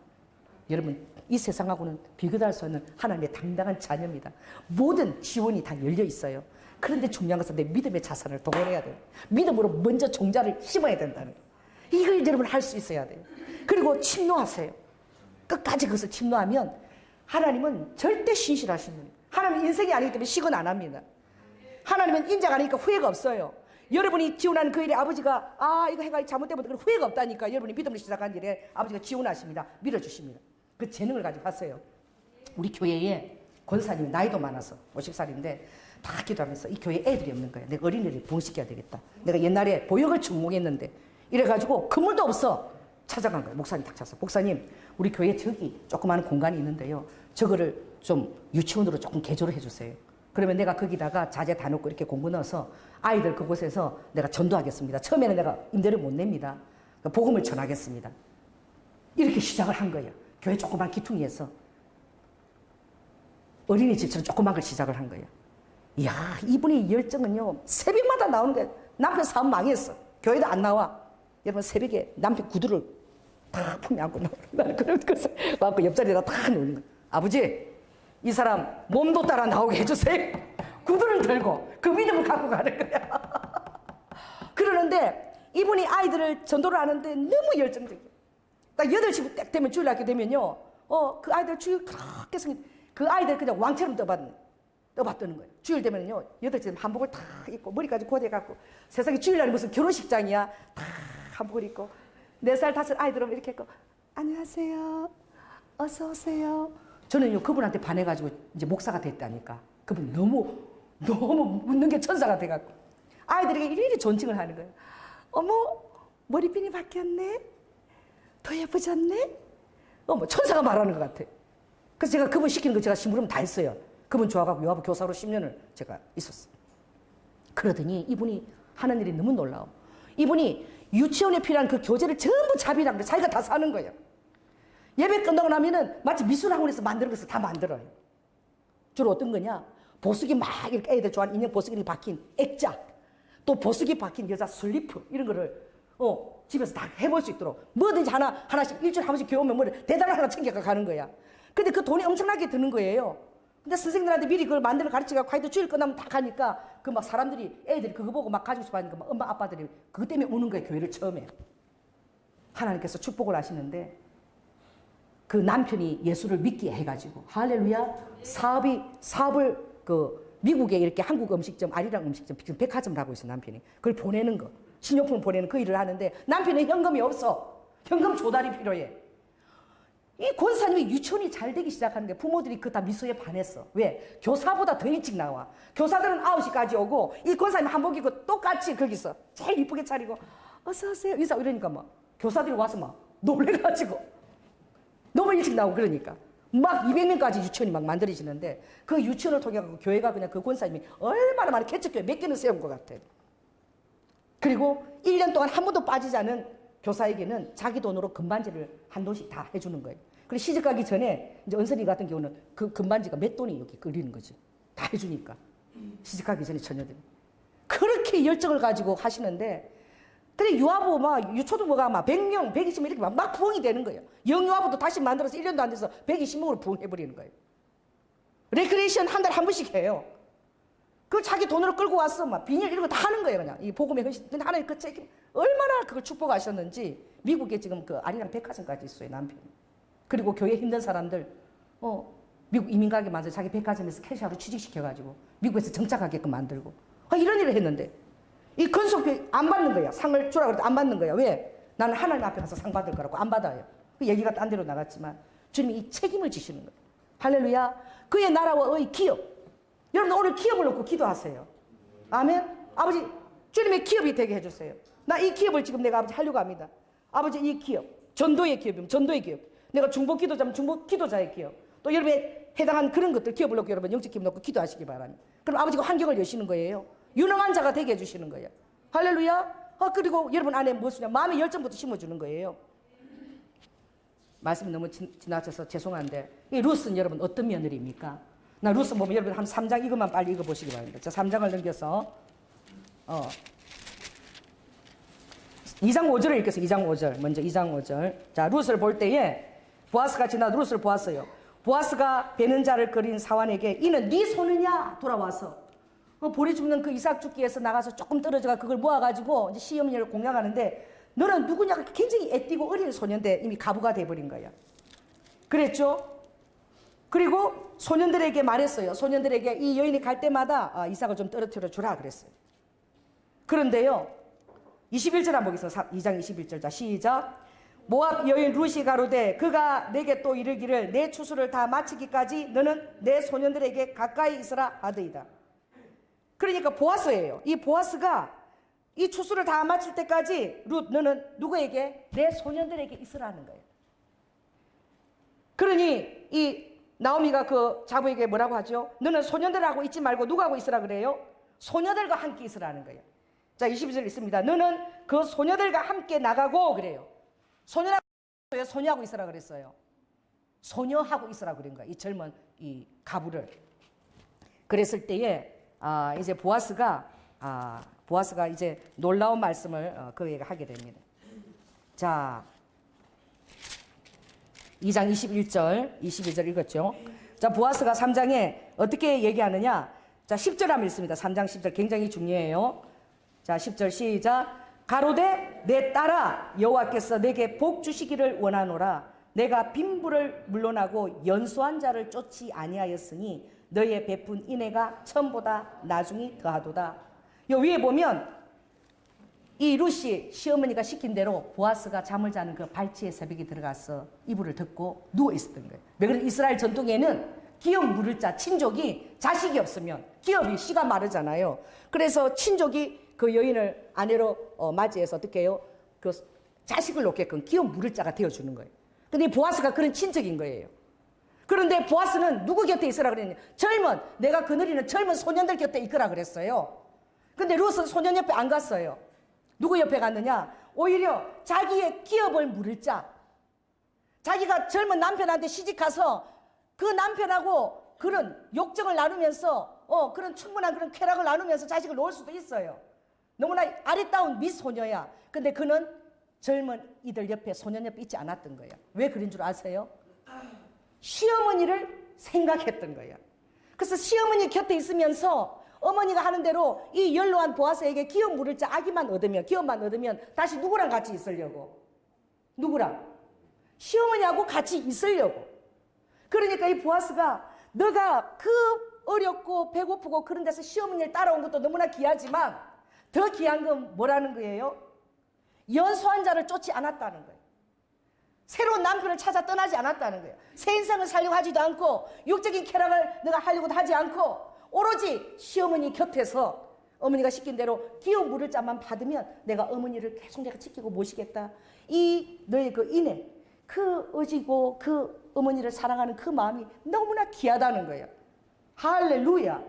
여러분 이 세상하고는 비교할 수 없는 하나님의 당당한 자녀입니다. 모든 지원이 다 열려 있어요. 그런데 중요한 것은 내 믿음의 자산을 동원해야 돼요. 믿음으로 먼저 종자를 심어야 된다는 거예요. 이걸 여러분 할 수 있어야 돼요. 그리고 침노하세요. 끝까지 그것을 침노하면 하나님은 절대 신실하신 분이에요. 하나님은 인생이 아니기 때문에 시건 안 합니다. 하나님은 인자가 아니니까 후회가 없어요. 여러분이 지원하는 그 일에 아버지가 이거 해가 잘못되면 후회가 없다니까. 여러분이 믿음을 시작한 일에 아버지가 지원하십니다. 밀어주십니다. 그 재능을 가지고 하세요. 우리 교회에 권사님이 나이도 많아서 50살인데 다 기도하면서 이 교회에 애들이 없는 거야. 내가 어린애를 부흥시켜야 되겠다. 내가 옛날에 보육을 전공했는데 이래가지고 건물도 없어. 찾아간 거예요. 목사님 딱 찾아서. 목사님 우리 교회 저기 조그마한 공간이 있는데요. 저거를 좀 유치원으로 조금 개조를 해주세요. 그러면 내가 거기다가 자재 다 놓고 이렇게 공구 넣어서 아이들 그곳에서 내가 전도하겠습니다. 처음에는 내가 임대를 못 냅니다. 복음을 전하겠습니다. 이렇게 시작을 한 거예요. 교회 조그만 기퉁이에서 어린이집처럼 조그만 걸 시작을 한 거예요. 이야, 이분의 열정은요 새벽마다 나오는 거예요. 남편 사업 망했어. 교회도 안 나와. 여러분 새벽에 남편 구두를 다 품에 안고 나오는 나는 그런 것을 갖고 옆자리에다 다 놓는 거야. 아버지 이 사람 몸도 따라 나오게 해주세요. 구두를 들고 그 믿음을 갖고 가는 거야. 그러는데 이분이 아이들을 전도를 하는데 너무 열정적이에요. 딱 8시 딱 되면 주일 학교 되면요. 그 아이들 주일 그렇게 그 아이들 그냥 왕처럼 떠받드는 거예요. 주일 되면요. 8시 되면 한복을 다 입고 머리까지 고대갖고 세상에 주일날이 무슨 결혼식장이야. 다 한복을 입고 4살 5살 아이들 오면 이렇게 했고 안녕하세요. 어서 오세요. 저는요 그분한테 반해가지고 이제 목사가 됐다니까. 그분 너무 묻는 게 천사가 돼갖고 아이들에게 일일이 존칭을 하는 거예요. 어머 머리핀이 바뀌었네. 더 예뻐졌네. 어머 천사가 말하는 것 같아. 그래서 제가 그분 시키는 거 제가 심부름 다 했어요. 그분 좋아가지고 요하고 교사로 10년을 제가 있었어요. 그러더니 이분이 하는 일이 너무 놀라워. 이분이 유치원에 필요한 그 교재를 전부 자비라고 자기가 다 사는 거예요. 예배 끝나고 나면은 마치 미술학원에서 만드는 것을 다 만들어요. 주로 어떤 거냐? 보석이 막 이렇게 애들 좋아하는 인형 보석이 박힌 액자, 또 보석이 박힌 여자 슬리프 이런 거를 집에서 다 해볼 수 있도록 뭐든지 하나씩 일주일에 한 번씩 교오면 뭐를 대단한 하나 챙겨가 가는 거야. 근데 그 돈이 엄청나게 드는 거예요. 근데 선생님들한테 미리 그걸 만들어 가르치고 과연 주일 끝나면 다 가니까 그 막 사람들이 애들이 그거 보고 막 가지고 싶어 하니까 막 엄마 아빠들이 그것 때문에 오는 거예요. 교회를 처음에. 하나님께서 축복을 하시는데 그 남편이 예수를 믿게 해가지고 할렐루야 사업을 그 미국에 이렇게 한국 음식점 아리랑 음식점 지금 백화점을 하고 있어 남편이. 그걸 보내는 거 신용품 보내는 그 일을 하는데 남편이 현금이 없어. 현금 조달이 필요해. 이 권사님이 유치원이 잘 되기 시작하는 게 부모들이 그 다 미소에 반했어. 왜? 교사보다 더 일찍 나와. 교사들은 9시까지 오고 이 권사님 한복 입고 똑같이 거기서 제일 이쁘게 차리고 어서 오세요 인사 이러니까 막 교사들이 와서 막 놀래가지고 너무 일찍 나오고 그러니까 막 200명까지 유치원이 막 만들어지는데 그 유치원을 통해 교회가 그냥 그 권사님이 얼마나 많은 개척교회 몇 개는 세운 것 같아. 그리고 1년 동안 한 번도 빠지지 않은 교사에게는 자기 돈으로 금반지를 한 돈씩 다 해주는 거예요. 그리고 시집가기 전에 이제 은선이 같은 경우는 그 금반지가 몇 돈이 이렇게 끌리는 거지. 다 해주니까. 시집가기 전에 처녀들이. 그렇게 열정을 가지고 하시는데 근데 유아부 막 유초등부가 막 100명, 120명 이렇게 막 부흥이 되는 거예요. 영유아부도 다시 만들어서 1년도 안 돼서 120명으로 부흥해버리는 거예요. 레크레이션 한 달에 한 번씩 해요. 그 자기 돈으로 끌고 와서 막 비닐 이런 거 다 하는 거예요. 그냥 이 복음의 헌신. 근데 하나님 그 책임 얼마나 그걸 축복하셨는지 미국에 지금 그 아리랑 백화점까지 있어요 남편이. 그리고 교회 힘든 사람들 미국 이민 가게 만들어 자기 백화점에서 캐시하러 취직시켜가지고 미국에서 정착하게끔 만들고 이런 일을 했는데 이 건속교회 안 받는 거야. 상을 주라 그래도 안 받는 거야. 왜? 나는 하나님 앞에 가서 상 받을 거라고 안 받아요. 그 얘기가 딴 데로 나갔지만 주님이 이 책임을 지시는 거예요. 할렐루야. 그의 나라와 의 기업. 여러분 오늘 기업을 놓고 기도하세요. 아멘. 아버지 주님의 기업이 되게 해주세요. 나 이 기업을 지금 내가 아버지 하려고 합니다. 아버지 이 기업 전도의 기업이면 전도의 기업. 내가 중보 기도자면 중보 기도자의 기업. 또 여러분에 해당한 그런 것들 기업을 놓고 여러분 영적 기업 놓고 기도하시기 바랍니다. 그럼 아버지가 환경을 여시는 거예요. 유능한 자가 되게 해주시는 거예요. 할렐루야. 그리고 여러분 안에 무엇이냐 마음의 열정부터 심어주는 거예요. 말씀이 너무 지나쳐서 죄송한데 이 루스는 여러분 어떤 며느리입니까? 나 루스 보면 여러분 한 3장 이것만 빨리 읽어보시기 바랍니다. 자 3장을 넘겨서 2장 5절을 읽겠어요. 2장 5절 먼저 2장 5절. 자 루스를 볼 때에 보아스가 지나 루스를 보았어요. 보아스가 베는 자를 그린 사환에게 이는 네 손이냐 돌아와서 보리 줍는 그 이삭 죽기에서 나가서 조금 떨어져가 그걸 모아가지고 이제 시어머니를 공양하는데 너는 누구냐고 굉장히 애띠고 어린 소년인데 이미 가부가 돼버린 거야. 그랬죠? 그리고 소년들에게 말했어요. 소년들에게 이 여인이 갈 때마다 이삭을 좀 떨어뜨려 주라 그랬어요. 그런데요. 21절 한번 보겠습니다. 2장 21절. 자 시작. 모압 여인 루시 가로되 그가 내게 또 이르기를 내 추수를 다 마치기까지 너는 내 소년들에게 가까이 있으라 하더이다. 그러니까 보아스예요. 이 보아스가 이 추수를 다 마칠 때까지 너는 누구에게? 내 소년들에게 있으라는 거예요. 그러니 이 나오미가 그 자부에게 뭐라고 하죠? 너는 소년들하고 있지 말고 누구하고 있으라 그래요? 소녀들과 함께 있으라는 거예요. 자 22절 있습니다. 너는 그 소녀들과 함께 나가고 그래요. 소녀하고 소녀하고 있으라 그랬어요. 소녀하고 있으라 그런 거야. 이 젊은 이 가부를. 그랬을 때에 이제 보아스가 보아스가 이제 놀라운 말씀을 그에게 하게 됩니다. 자, 2장 21절, 22절 읽었죠? 자, 보아스가 3장에 어떻게 얘기하느냐? 자, 10절 한번 읽습니다. 3장 10절 굉장히 중요해요. 자, 10절 시작. 가로되 내 딸아 여호와께서 내게 복 주시기를 원하노라. 내가 빈부를 물러나고 연소한 자를 쫓지 아니하였으니 너의 베푼 인애가 처음보다 나중이 더하도다. 요 위에 보면 이 루시 시어머니가 시킨 대로 보아스가 잠을 자는 그 발치의 새벽에 들어가서 이불을 덮고 누워 있었던 거예요. 왜 그래? 이스라엘 전통에는 기업 물을 자 친족이 자식이 없으면 기업이 씨가 마르잖아요. 그래서 친족이 그 여인을 아내로 맞이해서 어떻게 해요? 그 자식을 놓게끔 기업 물을 자가 되어주는 거예요. 근데 보아스가 그런 친척인 거예요. 그런데 보아스는 누구 곁에 있으라 그랬냐? 내가 그늘이는 젊은 소년들 곁에 있으라 그랬어요. 근데 룻은 소년 옆에 안 갔어요. 누구 옆에 갔느냐? 오히려 자기의 기업을 물을 자. 자기가 젊은 남편한테 시집가서 그 남편하고 그런 욕정을 나누면서 그런 충분한 그런 쾌락을 나누면서 자식을 놓을 수도 있어요. 너무나 아리따운 미소녀야. 근데 그는 젊은 이들 옆에 소년 옆에 있지 않았던 거예요. 왜 그런 줄 아세요? 시어머니를 생각했던 거예요. 그래서 시어머니 곁에 있으면서 어머니가 하는 대로 이 연로한 보아스에게 기업 물을 자 아기만 얻으면 기업만 얻으면 다시 누구랑 같이 있으려고? 누구랑? 시어머니하고 같이 있으려고. 그러니까 이 보아스가 너가 그 어렵고 배고프고 그런 데서 시어머니를 따라온 것도 너무나 귀하지만 더 귀한 건 뭐라는 거예요? 연소한 자를 쫓지 않았다는 거예요. 새로운 남편을 찾아 떠나지 않았다는 거예요. 새 인생을 살려고 하지도 않고 육적인 쾌락을 내가 하려고 하지 않고 오로지 시어머니 곁에서 어머니가 시킨 대로 기업 물을 자만 받으면 내가 어머니를 계속 내가 지키고 모시겠다. 이 너의 그 인애, 그 의지고 그 어머니를 사랑하는 그 마음이 너무나 귀하다는 거예요. 할렐루야.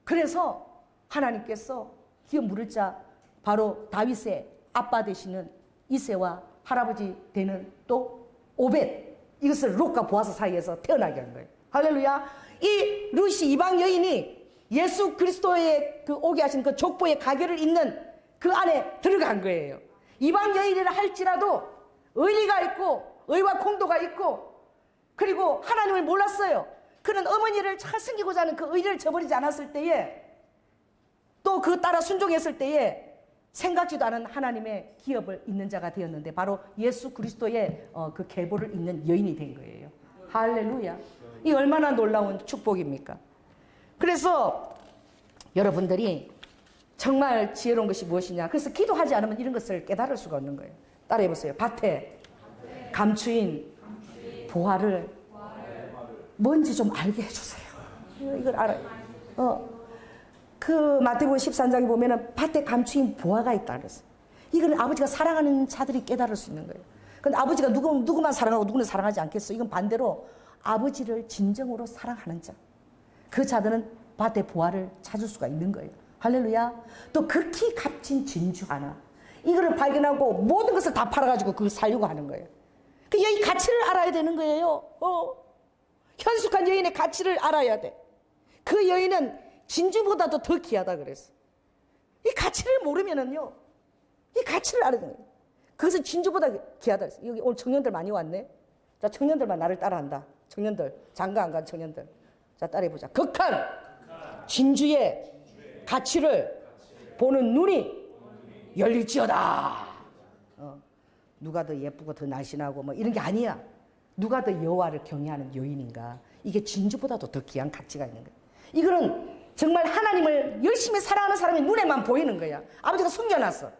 그래서 하나님께서 기업 물을 자 바로 다윗의 아빠 되시는 이새와 할아버지 되는 또 오벳, 이것을 룻과 보아스 사이에서 태어나게 한 거예요. 할렐루야. 이 룻이 이방 여인이 예수 그리스도의 그 오게 하신 그 족보의 가계를 잇는 그 안에 들어간 거예요. 이방 여인이라 할지라도 의리가 있고 의와 공도가 있고 그리고 하나님을 몰랐어요. 그는 어머니를 잘 섬기고자 하는 그 의리를 저버리지 않았을 때에 또 그 따라 순종했을 때에 생각지도 않은 하나님의 기업을 잇는 자가 되었는데 바로 예수 그리스도의 그 계보를 잇는 여인이 된 거예요. 할렐루야. 이 얼마나 놀라운 축복입니까? 그래서 여러분들이 정말 지혜로운 것이 무엇이냐? 그래서 기도하지 않으면 이런 것을 깨달을 수가 없는 거예요. 따라해 보세요. 밭에 감추인 보화를 뭔지 좀 알게 해주세요. 이걸 알아요. 그 마태복음 13장에 보면은 밭에 감추인 보화가 있다 그랬어요. 이건 아버지가 사랑하는 자들이 깨달을 수 있는 거예요. 근데 아버지가 누구만 사랑하고 누구는 사랑하지 않겠어? 이건 반대로 아버지를 진정으로 사랑하는 자. 그 자들은 밭의 보화를 찾을 수가 있는 거예요. 할렐루야. 또 극히 값진 진주 하나. 이거를 발견하고 모든 것을 다 팔아가지고 그걸 살려고 하는 거예요. 그 여인 가치를 알아야 되는 거예요. 현숙한 여인의 가치를 알아야 돼. 그 여인은 진주보다도 더 귀하다 그랬어. 이 가치를 모르면은요, 이 가치를 알아야 돼요. 그것은 진주보다 귀하다 그랬어. 여기 오늘 청년들 많이 왔네. 자, 청년들만 나를 따라한다. 청년들, 장가 안 간 청년들. 자, 따라해보자. 극한 진주의 가치를 보는 눈이 열릴지어다. 누가 더 예쁘고 더 날씬하고 뭐 이런 게 아니야. 누가 더 여호와를 경외하는 여인인가. 이게 진주보다도 더 귀한 가치가 있는 거야. 이거는 정말 하나님을 열심히 사랑하는 사람의 눈에만 보이는 거야. 아버지가 숨겨놨어.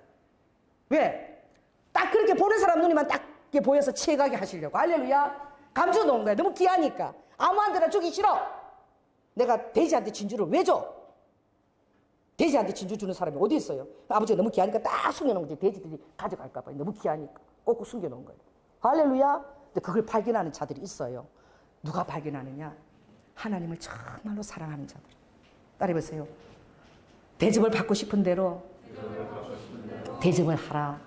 왜? 딱 그렇게 보는 사람 눈에만 딱 보여서 취해가게 하시려고. 할렐루야. 감춰놓은 거야. 너무 귀하니까. 아무한테나 주기 싫어. 내가 돼지한테 진주를 왜 줘? 돼지한테 진주 주는 사람이 어디 있어요? 아버지가 너무 귀하니까 딱 숨겨놓은 거지. 돼지들이 가져갈까 봐. 너무 귀하니까 꼭 숨겨놓은 거예요. 할렐루야. 근데 그걸 발견하는 자들이 있어요. 누가 발견하느냐? 하나님을 정말로 사랑하는 자들. 따라해보세요. 대접을 받고 싶은 대로 대접을 하라.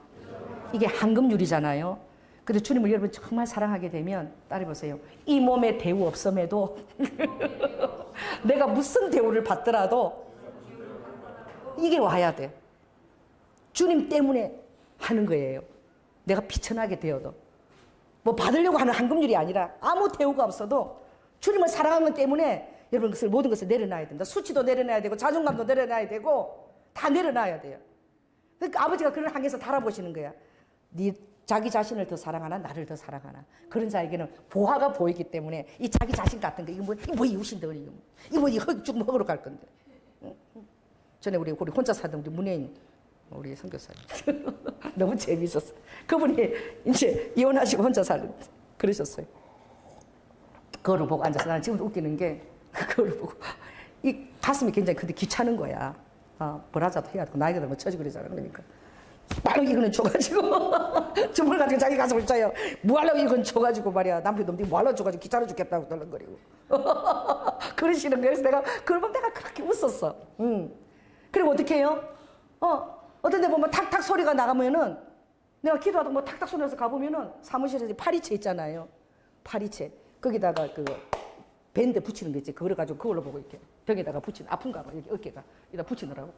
이게 황금률이잖아요. 근데 주님을 여러분 정말 사랑하게 되면 따라해보세요. 이 몸에 대우 없음에도 내가 무슨 대우를 받더라도 이게 와야 돼. 주님 때문에 하는 거예요. 내가 비천하게 되어도. 뭐 받으려고 하는 한금률이 아니라 아무 대우가 없어도 주님을 사랑하는 것 때문에 여러분 모든 것을 내려놔야 된다. 수치도 내려놔야 되고 자존감도 내려놔야 되고 다 내려놔야 돼요. 그러니까 아버지가 그런 한계에서 달아보시는 거야. 네 자기 자신을 더 사랑하나 나를 더 사랑하나. 그런 자에게는 보화가 보이기 때문에 이 자기 자신 같은 거 이거 뭐 이웃인 덩어리 이거 뭐 흙 먹으러 갈 건데. 전에 우리 혼자 살던 우리 문혜인 우리 선교사님 너무 재미있었어. 그분이 이제 이혼하시고 혼자 살는데 그러셨어요. 그거를 보고 앉아서 나는 지금도 웃기는 게 그거를 보고 이 가슴이 굉장히 근데 귀찮은 거야. 벌하자도 해야 되고 나이가 들면 처지 그러잖아. 그러니까 바로 이거는 줘가지고 주물 가지고 자기 가슴을 짜요. 뭐하려고 이건 줘가지고 말이야. 남편 놈들이 뭐하려고 줘가지고 귀찮아 죽겠다고 덜렁거리고 그러시는 거예요. 그래서 내가 그걸 보면 내가 그렇게 웃었어. 그리고 어떻게 해요? 어떤 데 보면 탁탁 소리가 나가면은 내가 기도하다 뭐 탁탁 소리 나서 가보면은 사무실에서 파리채 있잖아요. 파리채. 거기다가 그 밴드 붙이는 거 있지. 그걸 가지고 그걸로 보고 이렇게 벽에다가 붙이는 아픈가 봐. 이렇게 어깨가 여기다 붙이느라고.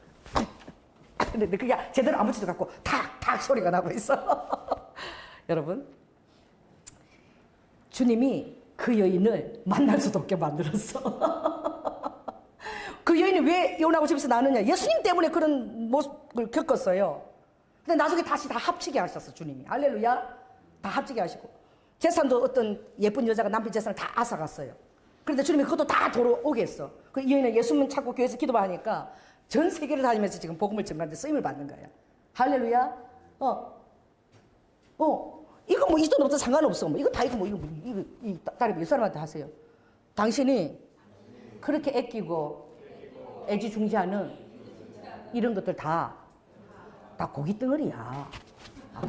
근데 그게 제대로 안 붙이도 갖고 탁탁 소리가 나고 있어. 여러분, 주님이 그 여인을 만날 수도 없게 만들었어. 그 여인이 왜 이혼하고 집에서 나느냐? 예수님 때문에 그런 모습을 겪었어요. 근데 나중에 다시 다 합치게 하셨어, 주님이. 할렐루야. 다 합치게 하시고. 재산도 어떤 예쁜 여자가 남편 재산을 다 앗아갔어요. 그런데 주님이 그것도 다 돌아오게 했어. 그 여인은 예수님 찾고 교회에서 기도하니까 전 세계를 다니면서 지금 복음을 전가하는데 쓰임을 받는 거야. 할렐루야. 이거 뭐 이 돈 없어 상관없어. 뭐 이거 다 이거 이 딸이 몇 사람한테 하세요. 당신이 그렇게 아끼고 애지중지하는 이런 것들 다 고기 덩어리야.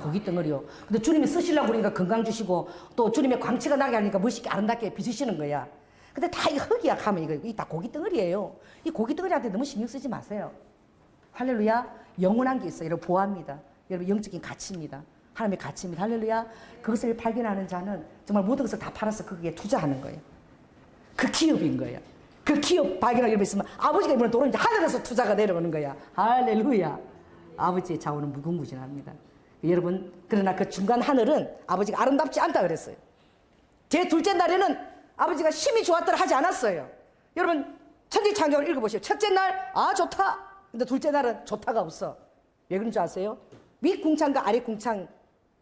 고기 덩어리요. 근데 주님이 쓰시려고 그러니까 건강 주시고 또 주님의 광채가 나게 하니까 멋있게 아름답게 빚으시는 거야. 근데 다 이거 흙이야 하면 이거 다 고기 덩어리예요. 이 고기 덩어리한테 너무 신경 쓰지 마세요. 할렐루야. 영원한 게 있어요. 여러분 보아입니다. 여러분 영적인 가치입니다. 하나님의 가치입니다. 할렐루야. 그것을 발견하는 자는 정말 모든 것을 다 팔아서 거기에 투자하는 거예요. 그 기업인 거예요. 그 기업 발견하게 있으면 아버지가 이번에 돈을 이제 하늘에서 투자가 내려오는 거야. 할렐루야. 아버지의 자원은 무궁무진합니다. 여러분, 그러나 그 중간 하늘은 아버지가 아름답지 않다 그랬어요. 제 둘째 날에는 아버지가 힘이 좋았더라 하지 않았어요. 여러분, 천지창조를 읽어보세요. 첫째 날, 좋다. 근데 둘째 날은 좋다가 없어. 왜 그런 줄 아세요? 윗 궁창과 아래 궁창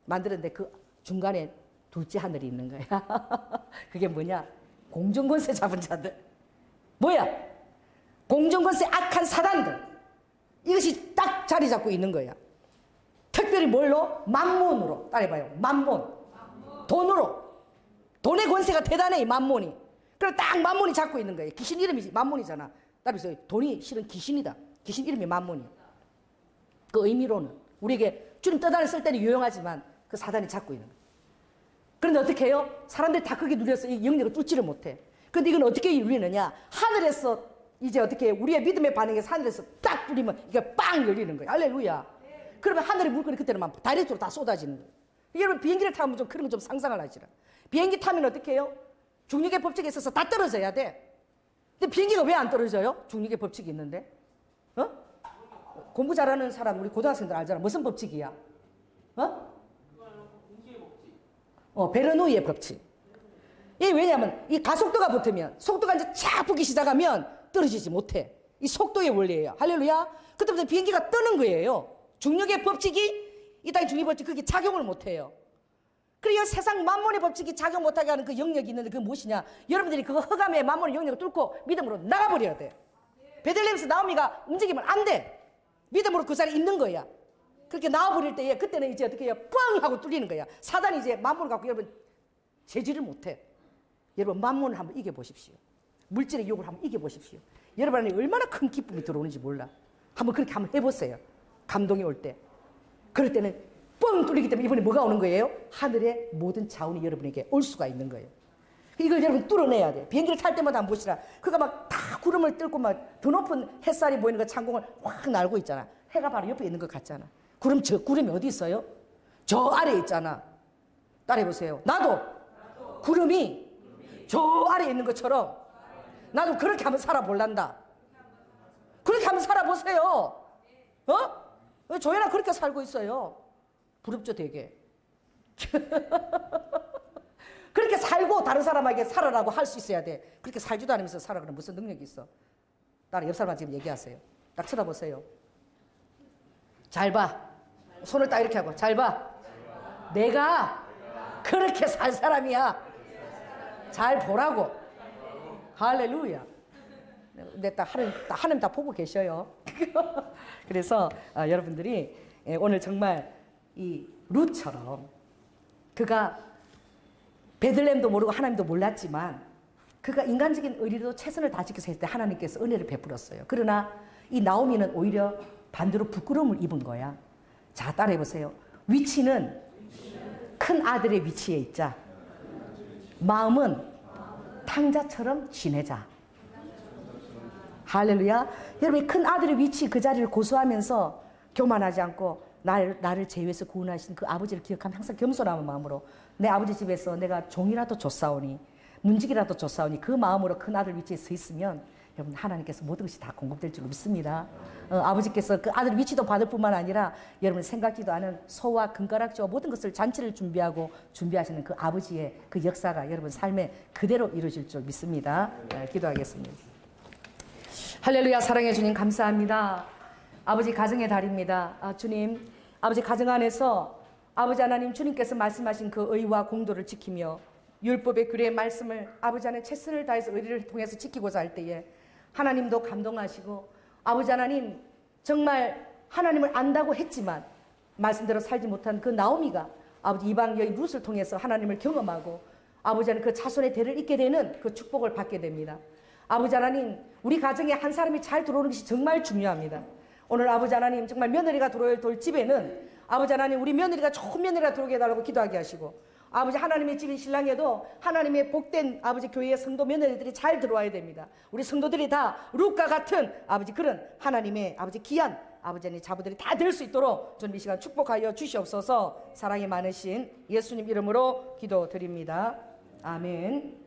만드는데 그 중간에 둘째 하늘이 있는 거야. 그게 뭐냐? 공정권세 잡은 자들. 뭐야? 공정권세 악한 사단들. 이것이 딱 자리 잡고 있는 거야. 특별히 뭘로? 만몬으로. 따라해봐요. 만몬. 돈으로. 돈의 권세가 대단해, 이 만몬이. 그럼 딱 만몬이 잡고 있는 거예요. 귀신 이름이 만몬이잖아. 따라서 돈이 실은 귀신이다. 귀신 이름이 만몬이야. 그 의미로는 우리에게 주님 떠나를 쓸 때는 유용하지만 그 사단이 잡고 있는 거예요. 그런데 어떻게 해요? 사람들이 다 크게 누려서 이 영역을 뚫지를 못해. 그런데 이건 어떻게 누리느냐? 하늘에서 이제 어떻게 우리의 믿음의 반응에서 하늘에서 딱 뚫리면 이게 빵 열리는 거예요. 할렐루야. 그러면 하늘의 물건이 그때는 막 다이렉트로 다 쏟아지는 거예요. 여러분 비행기를 타면 좀 그런 거 좀 상상을 하시라. 비행기 타면 어떻게 해요? 중력의 법칙에 있어서 다 떨어져야 돼. 근데 비행기가 왜 안 떨어져요? 중력의 법칙이 있는데. 공부 잘하는 사람 우리 고등학생들 알잖아. 무슨 법칙이야? 베르누이의 법칙. 이게 왜냐하면 이 가속도가 붙으면 속도가 이제 쫙 붙기 시작하면 떨어지지 못해. 이 속도의 원리예요. 할렐루야. 그때부터 비행기가 뜨는 거예요. 중력의 법칙이 이 땅의 중력의 법칙 그게 작용을 못해요. 그리고 세상 만몬의 법칙이 작용 못하게 하는 그 영역이 있는데 그게 무엇이냐? 여러분들이 그거 흑암의 만몬의 영역을 뚫고 믿음으로 나가버려야 돼. 베들레헴에서 나오미가 움직이면 안 돼. 믿음으로 그 자리에 있는 거야. 그렇게 나와버릴 때에 그때는 이제 어떻게 해요? 뻥 하고 뚫리는 거야. 사단이 이제 만몬을 갖고 여러분 제지를 못해. 여러분 만몬을 한번 이겨보십시오. 물질의 유혹을 한번 이겨보십시오. 여러분 안에 얼마나 큰 기쁨이 들어오는지 몰라. 한번 그렇게 한번 해보세요. 감동이 올 때. 그럴 때는 뻥 뚫리기 때문에 이번에 뭐가 오는 거예요? 하늘의 모든 자원이 여러분에게 올 수가 있는 거예요. 이걸 여러분 뚫어내야 돼. 비행기를 탈 때마다 한번 보시라. 그가 막 다 구름을 뚫고 막 더 높은 햇살이 보이는 그 창공을 확 날고 있잖아. 해가 바로 옆에 있는 것 같잖아. 구름이 어디 있어요? 저 아래에 있잖아. 따라해보세요. 나도 구름이 저 아래에 있는 것처럼 나도 그렇게 한번 살아볼란다. 그렇게 한번 살아보세요. 조연아 그렇게 살고 있어요. 부럽죠 되게. 그렇게 살고 다른 사람에게 살아라고 할 수 있어야 돼. 그렇게 살지도 않으면서 살아. 그럼 무슨 능력이 있어? 나랑 옆 사람한테 지금 얘기하세요. 딱 쳐다보세요. 잘 봐. 손을 딱 이렇게 하고 잘 봐. 내가 그렇게 살 사람이야. 잘 보라고. 할렐루야. 근데 딱 하나님 다 보고 계셔요. 그래서 여러분들이 오늘 정말 이 룻처럼 그가 베들레헴도 모르고 하나님도 몰랐지만 그가 인간적인 의리로 최선을 다 지켜서 했을 때 하나님께서 은혜를 베풀었어요. 그러나 이 나오미는 오히려 반대로 부끄러움을 입은 거야. 자, 따라해보세요. 위치는 큰 아들의 위치에 있자. 마음은 탕자처럼 지내자. 할렐루야. 여러분, 큰 아들의 위치 그 자리를 고수하면서 교만하지 않고 나를 제위해서 구원하신 그 아버지를 기억하면 항상 겸손한 마음으로 내 아버지 집에서 내가 종이라도 줬사오니 문지기라도 줬사오니 그 마음으로 큰 아들 위치에 서 있으면 여러분 하나님께서 모든 것이 다 공급될 줄 믿습니다. 아버지께서 그 아들 위치도 받을 뿐만 아니라 여러분 생각지도 않은 소와 금가락지와 모든 것을 잔치를 준비하시는 그 아버지의 그 역사가 여러분 삶에 그대로 이루어질 줄 믿습니다. 기도하겠습니다. 할렐루야. 사랑해 주님 감사합니다. 아버지 가정의 달입니다. 주님, 아버지 가정 안에서 아버지 하나님 주님께서 말씀하신 그 의와 공도를 지키며 율법의 규례의 말씀을 아버지 하나님 최선을 다해서 의리를 통해서 지키고자 할 때에 하나님도 감동하시고 아버지 하나님 정말 하나님을 안다고 했지만 말씀대로 살지 못한 그 나오미가 아버지 이방 여인 룻을 통해서 하나님을 경험하고 아버지 하나님 그 자손의 대를 잇게 되는 그 축복을 받게 됩니다. 아버지 하나님 우리 가정에 한 사람이 잘 들어오는 것이 정말 중요합니다. 오늘 아버지 하나님 정말 며느리가 들어올 집에는 아버지 하나님 우리 며느리가 좋은 며느리가 들어오게 해달라고 기도하게 하시고 아버지 하나님의 집인 신랑에도 하나님의 복된 아버지 교회의 성도 며느리들이 잘 들어와야 됩니다. 우리 성도들이 다 룻과 같은 아버지 그런 하나님의 아버지 귀한 아버지 하나님 자부들이 다 될 수 있도록 좀 이 시간 축복하여 주시옵소서. 사랑이 많으신 예수님 이름으로 기도드립니다. 아멘.